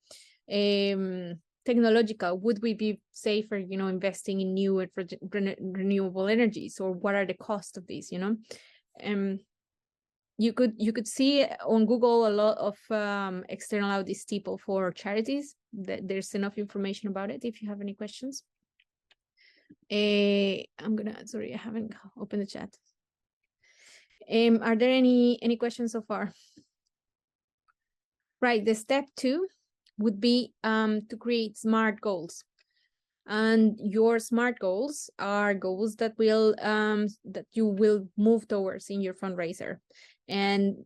Technological, would we be safer, investing in new renewable energies, or what are the costs of this? You could see on Google a lot of external audits people for charities. There's enough information about it if you have any questions. Sorry, I haven't opened the chat. Are there any questions so far? Right, the step 2 would be to create SMART goals. And your SMART goals are goals that you will move towards in your fundraiser. And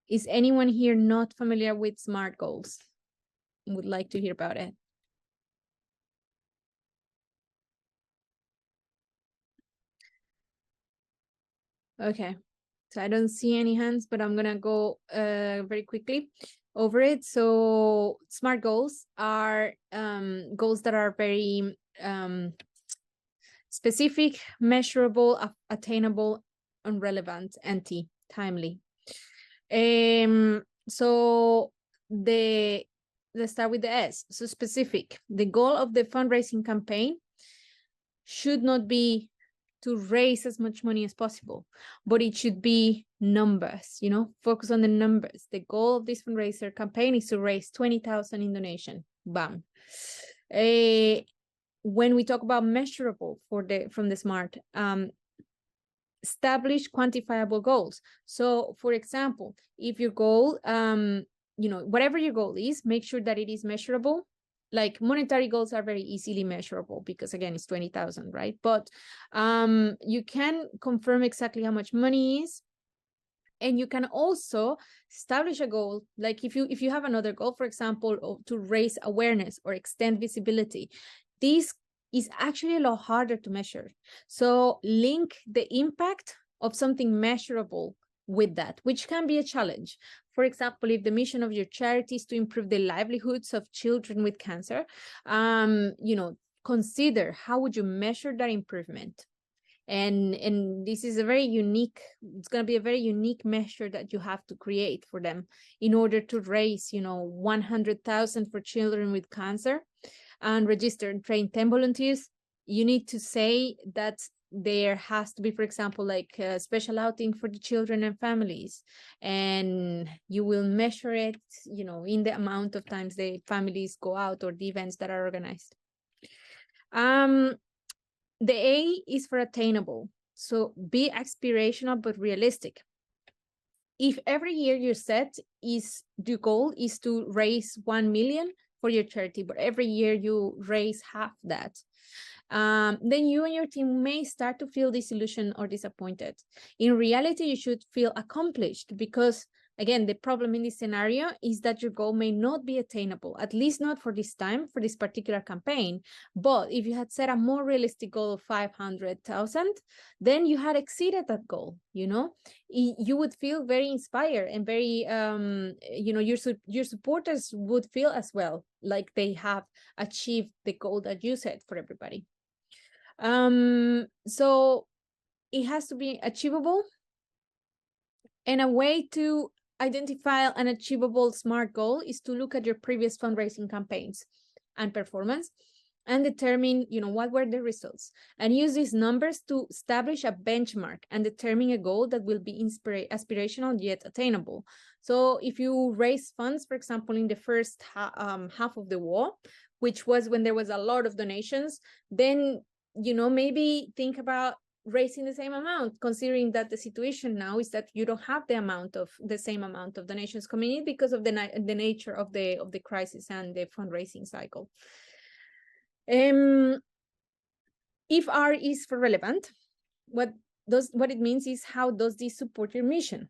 is anyone here not familiar with SMART goals? Would like to hear about it. Okay, so I don't see any hands, but I'm gonna go very quickly over it. So SMART goals are goals that are very specific, measurable, attainable, and relevant, and timely. So let's start with the S. So specific. The goal of the fundraising campaign should not be to raise as much money as possible, but it should be numbers, focus on the numbers. The goal of this fundraiser campaign is to raise 20,000 in donation. Bam. When we talk about measurable from the SMART, establish quantifiable goals. So for example, if your goal, whatever your goal is, make sure that it is measurable. Like monetary goals are very easily measurable because again, it's 20,000, right? But you can confirm exactly how much money is. And you can also establish a goal, like if you have another goal, for example, to raise awareness or extend visibility, this is actually a lot harder to measure. So link the impact of something measurable with that, which can be a challenge. For example, if the mission of your charity is to improve the livelihoods of children with cancer, consider how would you measure that improvement. And this is it's going to be a very unique measure that you have to create for them in order to raise, 100,000 for children with cancer and register and train 10 volunteers. You need to say that there has to be, for example, like a special outing for the children and families, and you will measure it, in the amount of times the families go out or the events that are organized. The A is for attainable. So be aspirational, but realistic. If every year you set your goal is to raise 1 million for your charity, but every year you raise half that, then you and your team may start to feel disillusioned or disappointed. In reality, you should feel accomplished because, again, the problem in this scenario is that your goal may not be attainable, at least not for this time, for this particular campaign. But if you had set a more realistic goal of 500,000, then you had exceeded that goal, you would feel very inspired and very, your supporters would feel as well, like they have achieved the goal that you set for everybody. So it has to be achievable. And a way to identify an achievable SMART goal is to look at your previous fundraising campaigns and performance and determine, what were the results, and use these numbers to establish a benchmark and determine a goal that will be aspirational yet attainable. So if you raise funds, for example, in the first half of the war, which was when there was a lot of donations, then, maybe think about raising the same amount, considering that the situation now is that you don't have the same amount of donations coming in because of the nature of the crisis and the fundraising cycle. If R is for relevant, what it means is, how does this support your mission?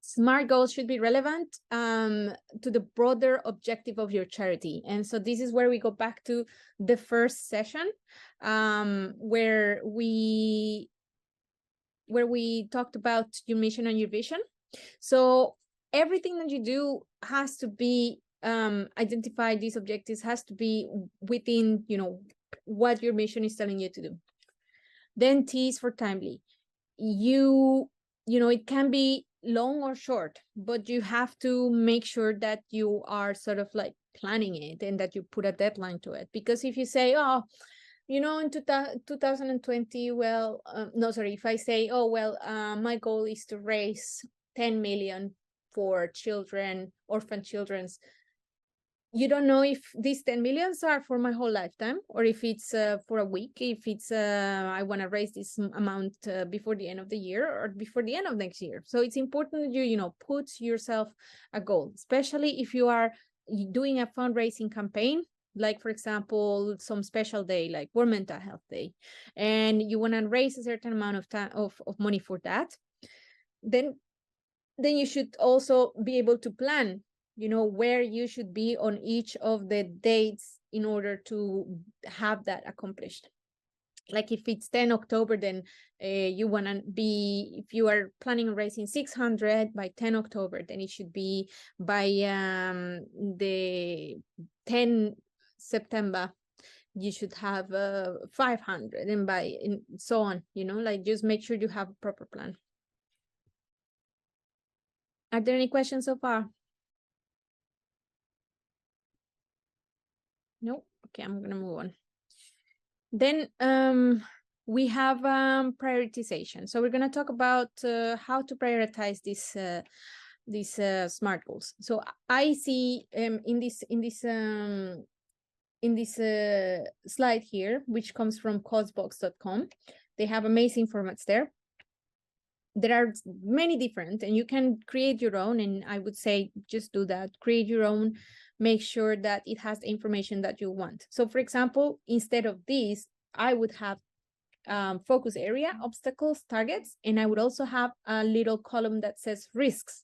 SMART goals should be relevant to the broader objective of your charity. And so this is where we go back to the first session, where we talked about your mission and your vision. So everything that you do has to be identify these objectives, has to be within, what your mission is telling you to do. Then T is for timely. It can be long or short, but you have to make sure that you are sort of like planning it and that you put a deadline to it. Because if you say, in 2020, if I say, my goal is to raise 10 million for children, orphan children's, you don't know if these 10 millions are for my whole lifetime, or if it's for a week, if it's I want to raise this amount before the end of the year or before the end of next year. So it's important that you put yourself a goal, especially if you are doing a fundraising campaign, like, for example, some special day like World Mental Health Day, and you want to raise a certain amount of time of money for that, then you should also be able to plan where you should be on each of the dates in order to have that accomplished. Like if it's 10 October, then you want to be, if you are planning on raising 600 by 10 October, then it should be by the 10 September, you should have 500, and so on, like just make sure you have a proper plan. Are there any questions so far? No? Okay, I'm gonna move on. Then we have prioritization. So we're gonna talk about how to prioritize these SMART goals. So I see in this slide here, which comes from cosbox.com, they have amazing formats there. There are many different, and you can create your own, and I would say just do that, create your own, make sure that it has the information that you want. So for example, instead of this, I would have focus area, obstacles, targets, and I would also have a little column that says risks.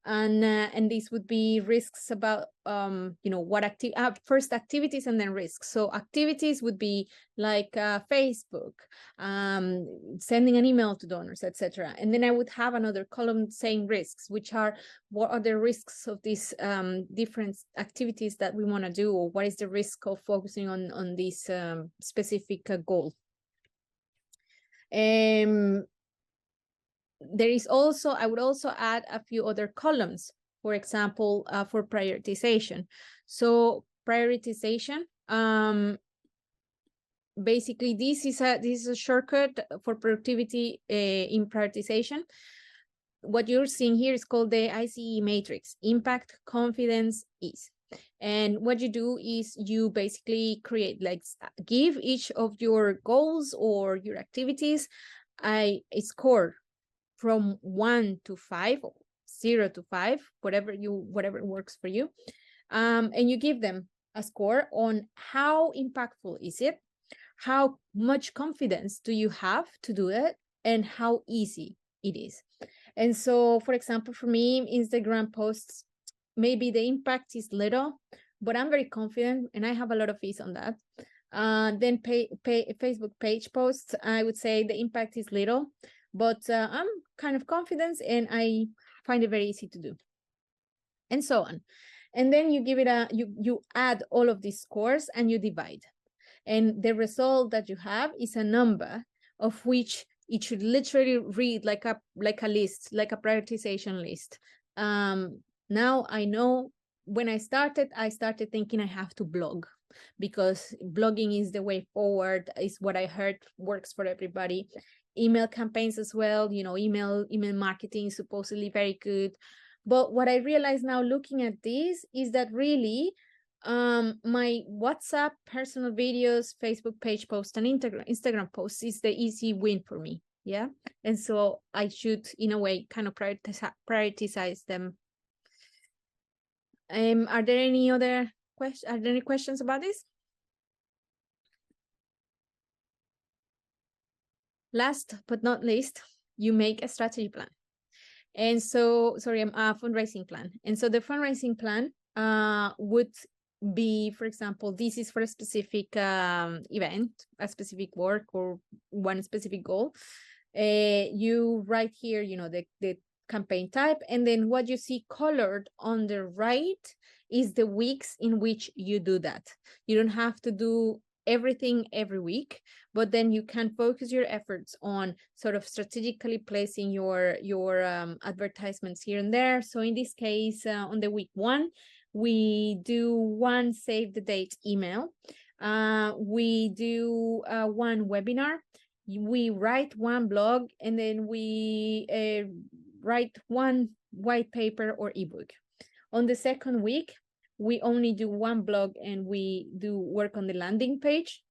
And these would be risks about what first activities and then risks. So activities would be like Facebook, sending an email to donors, etc. And then I would have another column saying risks, which are what are the risks of these different activities that we want to do, or what is the risk of focusing on this specific goal. There is also, I would also add a few other columns, for example, for prioritization. So prioritization, basically this is a shortcut for productivity in prioritization. What you're seeing here is called the ICE matrix: impact, confidence, ease. And what you do is you basically create, like, give each of your goals or your activities a score from 1 to 5, 0 to 5, whatever works for you. And you give them a score on how impactful is it, how much confidence do you have to do it, and how easy it is. And so, for example, for me, Instagram posts, maybe the impact is little, but I'm very confident and I have a lot of ease on that. Then Facebook page posts, I would say the impact is little, but I'm kind of confident and I find it very easy to do, and so on. And then you give it you add all of these scores and you divide. And the result that you have is a number of which it should literally read like a list, like a prioritization list. Now I know when I started thinking I have to blog, because blogging is the way forward, is what I heard works for everybody. Email campaigns as well, you know, email marketing is supposedly very good. But what I realize now looking at this is that really my WhatsApp personal videos, Facebook page posts, and Instagram posts is the easy win for me. Yeah. And so I should, in a way, kind of prioritize them. Are there any other questions? Are there any questions about this? Last but not least, you make a strategy plan. And so, sorry, a fundraising plan. And so the fundraising plan would be, for example, this is for a specific event, a specific work, or one specific goal. You write here, you know, the campaign type, and then what you see colored on the right is the weeks in which you do that. You don't have to do everything every week, but then you can focus your efforts on sort of strategically placing your advertisements here and there. So in this case, on the week 1, we do one save the date email. We do one webinar. We write one blog, and then we write one white paper or ebook. On the second week, we only do one blog and we do work on the landing page.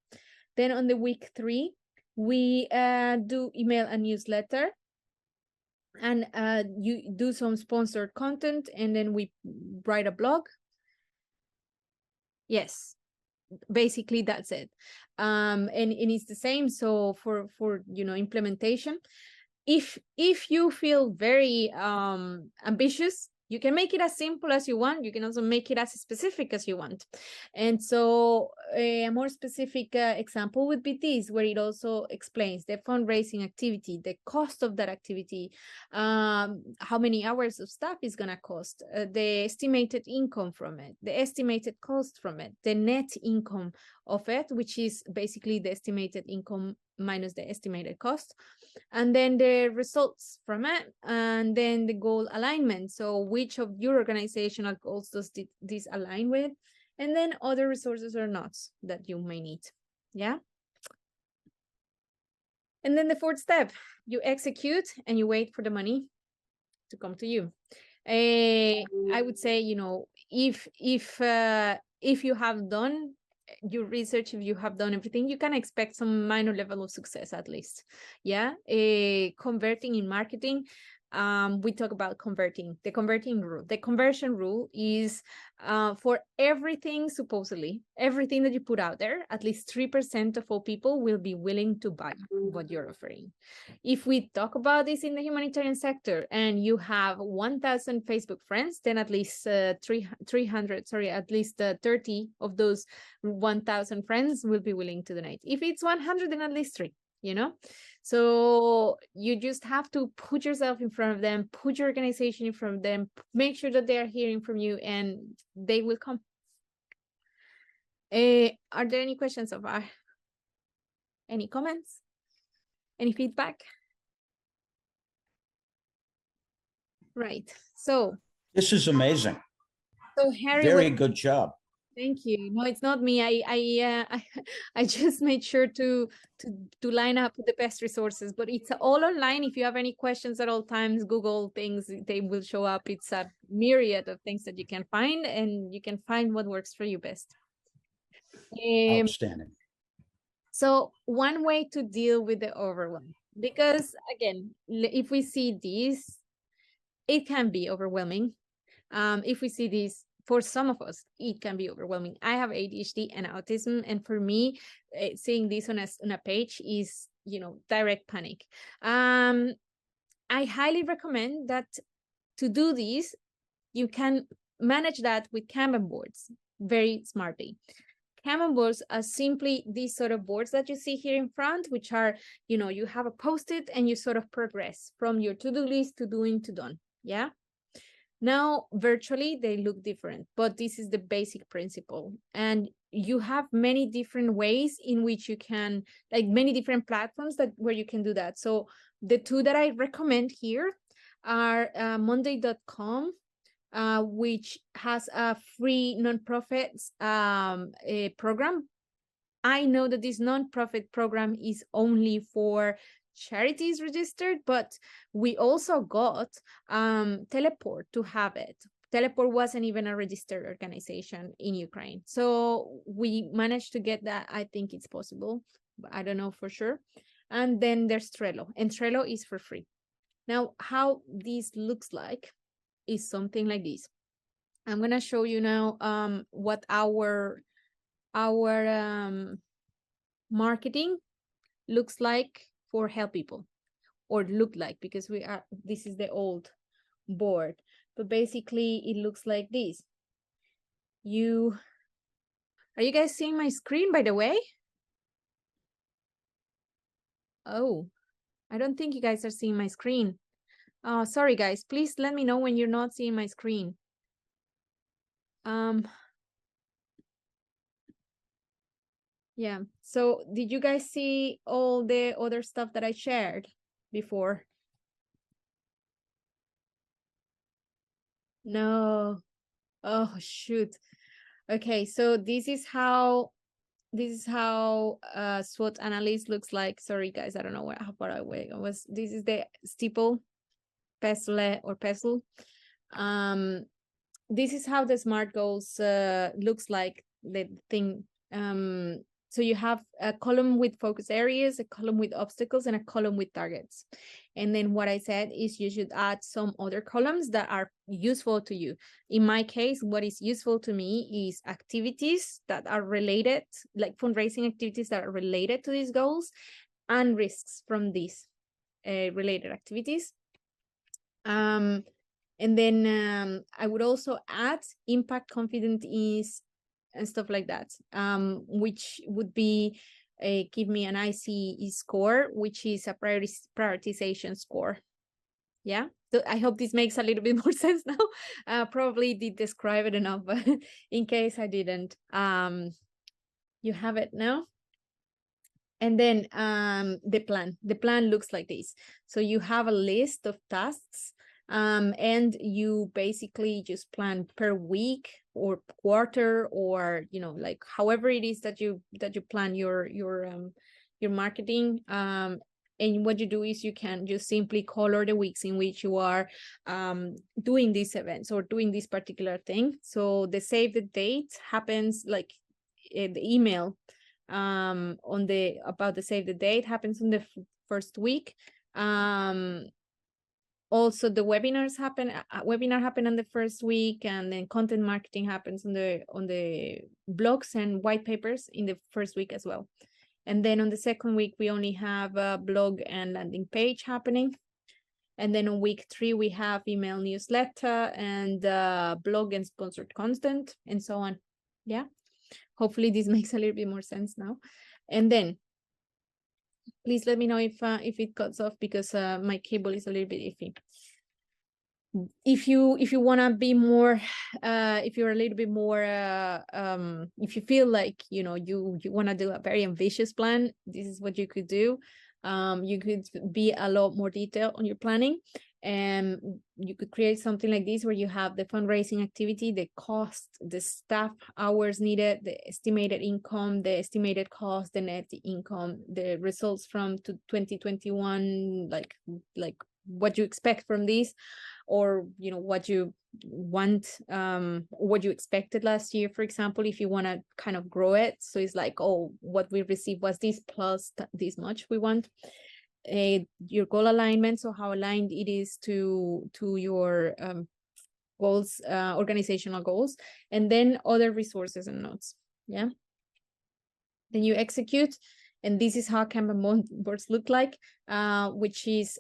Then on the week 3, we do email and newsletter, and you do some sponsored content, and then we write a blog. Yes, basically that's it. And it's the same. So for you know, implementation, if you feel very ambitious, you can make it as simple as you want. You can also make it as specific as you want. And so a more specific example would be this, where it also explains the fundraising activity, the cost of that activity, how many hours of staff is going to cost, the estimated income from it, the estimated cost from it, the net income of it, which is basically the estimated income minus the estimated cost, and then the results from it, and then the goal alignment. So which of your organizational goals does this align with, and then other resources or not that you may need. Yeah. And then the 4th step, you execute and you wait for the money to come to you. I would say, you know, if you have done your research, if you have done everything, you can expect some minor level of success at least. Yeah. Converting in marketing, we talk about converting, the converting rule. The conversion rule is for everything, supposedly everything that you put out there, at least 3% of all people will be willing to buy what you're offering. If we talk about this in the humanitarian sector and you have 1,000 Facebook friends, then at least 30 of those 1,000 friends will be willing to donate. If it's 100, then at least 3, you know? So you just have to put yourself in front of them, put your organization in front of them, make sure that they are hearing from you, and they will come. Are there any questions so far? Any comments? Any feedback? Right. So this is amazing. So Harry, very good job. Thank you. No, it's not me. I just made sure to line up the best resources, but it's all online. If you have any questions at all times, Google things, they will show up. It's a myriad of things that you can find, and you can find what works for you best. Outstanding. So one way to deal with the overwhelm, because again, if we see this, it can be overwhelming. If we see this, for some of us, it can be overwhelming. I have ADHD and autism, and for me, seeing this on a page is, you know, direct panic. I highly recommend that to do this, you can manage that with Kanban boards very smartly. Kanban boards are simply these sort of boards that you see here in front, which are, you know, you have a post-it and you sort of progress from your to-do list to doing to done. Yeah. Now, virtually, they look different, but this is the basic principle. And you have many different ways in which you can, like many different platforms where you can do that. So the two that I recommend here are monday.com which has a free nonprofits program. I know that this nonprofit program is only for charities registered, but we also got Teleport to have it. Teleport wasn't even a registered organization in Ukraine. So we managed to get that. I think it's possible, but I don't know for sure. And then there's Trello, and Trello is for free. Now, how this looks like is something like this. I'm gonna show you now what our marketing looks like for help people, or look like, because this is the old board, but basically it looks like this. Are you guys seeing my screen, by the way? Oh, I don't think you guys are seeing my screen. Oh, sorry guys, please let me know when you're not seeing my screen. Yeah, so did you guys see all the other stuff that I shared before? No. Oh, shoot. Okay, so this is how SWOT analysis looks like. Sorry guys, I don't know how far away I was. This is the steeple, pestle or pestle. This is how the SMART goals looks like, the thing. So you have a column with focus areas, a column with obstacles, and a column with targets. And then what I said is you should add some other columns that are useful to you. In my case, what is useful to me is activities that are related, like fundraising activities that are related to these goals, and risks from these related activities. And then I would also add impact, confident, ease, and stuff like that, which would be give me an ICE score, which is a prioritization score. Yeah, so I hope this makes a little bit more sense now. Probably did describe it enough, but in case I didn't, you have it now. And then the plan looks like this. So you have a list of tasks, and you basically just plan per week or quarter, or like however it is that you plan your marketing. And what you do is you can just simply color the weeks in which you are doing these events or doing this particular thing. So the save the date happens, like the email on the about the save the date happens on the first week. Also the webinars happen on the first week, and then content marketing happens on the blogs and white papers in the first week as well. And then on the second week we only have a blog and landing page happening. And then on week 3 we have email newsletter and blog and sponsored content, and so on. Yeah, hopefully this makes a little bit more sense now. And then please let me know if it cuts off, because my cable is a little bit iffy. If you want to be more, if you're a little bit more, if you feel like, you want to do a very ambitious plan, this is what you could do. You could be a lot more detailed on your planning, and you could create something like this where you have the fundraising activity, the cost, the staff hours needed, the estimated income, the estimated cost, the net income, the results from 2021, like what you expect from this, or what you want, what you expected last year, for example, if you want to kind of grow it. So it's like, oh, what we received was this plus this much we want. Your goal alignment, so how aligned it is to your goals, organizational goals, and then other resources and notes. Yeah, then you execute, and this is how Kanban boards look like, which is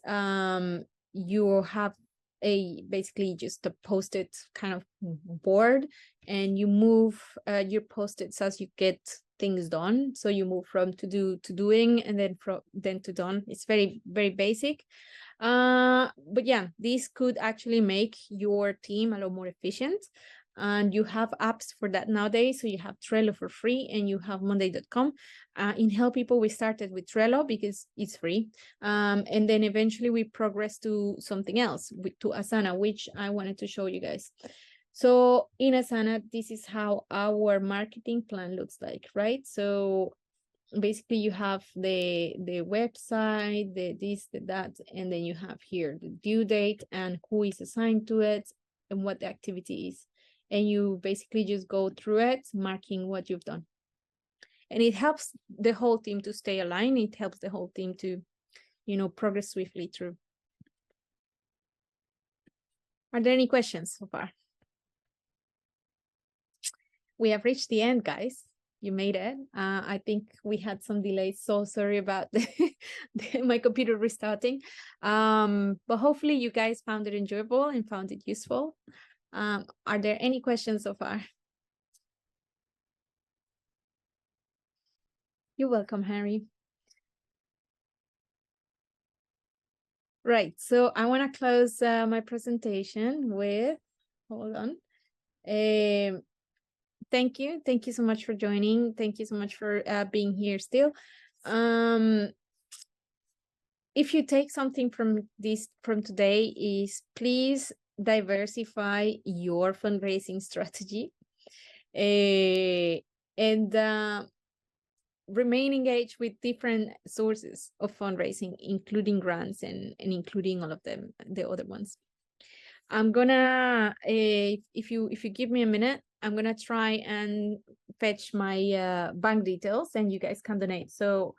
you have basically just a post-it kind of board, and you move your post-its as you get things done. So you move from to do to doing, and then to done. It's very, very basic. But yeah, this could actually make your team a lot more efficient. and you have apps for that nowadays. So you have Trello for free, and you have Monday.com. In Help People, we started with Trello because it's free. And then eventually we progressed to something else, to Asana, which I wanted to show you guys. So in Asana, this is how our marketing plan looks like, right? So basically you have the website, the this, the that, and then you have here the due date and who is assigned to it and what the activity is. And you basically just go through it, marking what you've done. And it helps the whole team to stay aligned. It helps the whole team to, progress swiftly through. Are there any questions so far? We have reached the end, guys. You made it. I think we had some delays, so sorry about my computer restarting. But hopefully you guys found it enjoyable and found it useful. Are there any questions so far? You're welcome, Harry. Right, so I want to close my presentation with, hold on. Thank you so much for joining. Thank you so much for being here still. If you take something from today, is please diversify your fundraising strategy, and remain engaged with different sources of fundraising, including grants and including all of them, the other ones. I'm gonna, if you give me a minute, I'm gonna try and fetch my bank details, and you guys can donate. So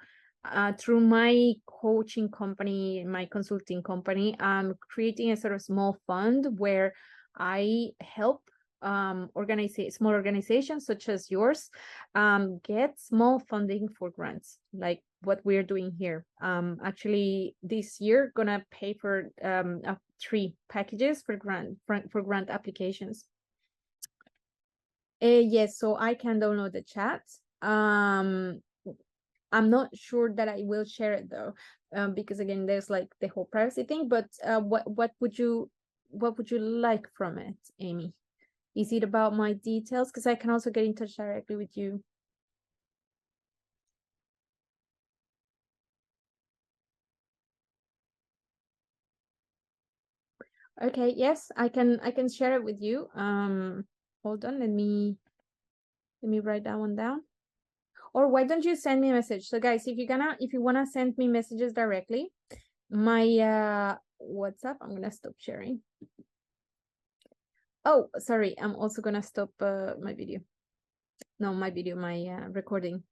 through my coaching company, my consulting company, I'm creating a sort of small fund where I help small organizations such as yours get small funding for grants, like what we're doing here. Actually this year gonna pay for 3 packages for grant applications. Yes, so I can download the chat. I'm not sure that I will share it though, because again, there's like the whole privacy thing. But what would you like from it, Amy? Is it about my details? Because I can also get in touch directly with you. Okay, yes, I can share it with you. Hold on, let me write that one down. Or why don't you send me a message? So guys, if you wanna send me messages directly, my WhatsApp, I'm gonna stop sharing. Oh, sorry, I'm also gonna stop my video. No, my recording.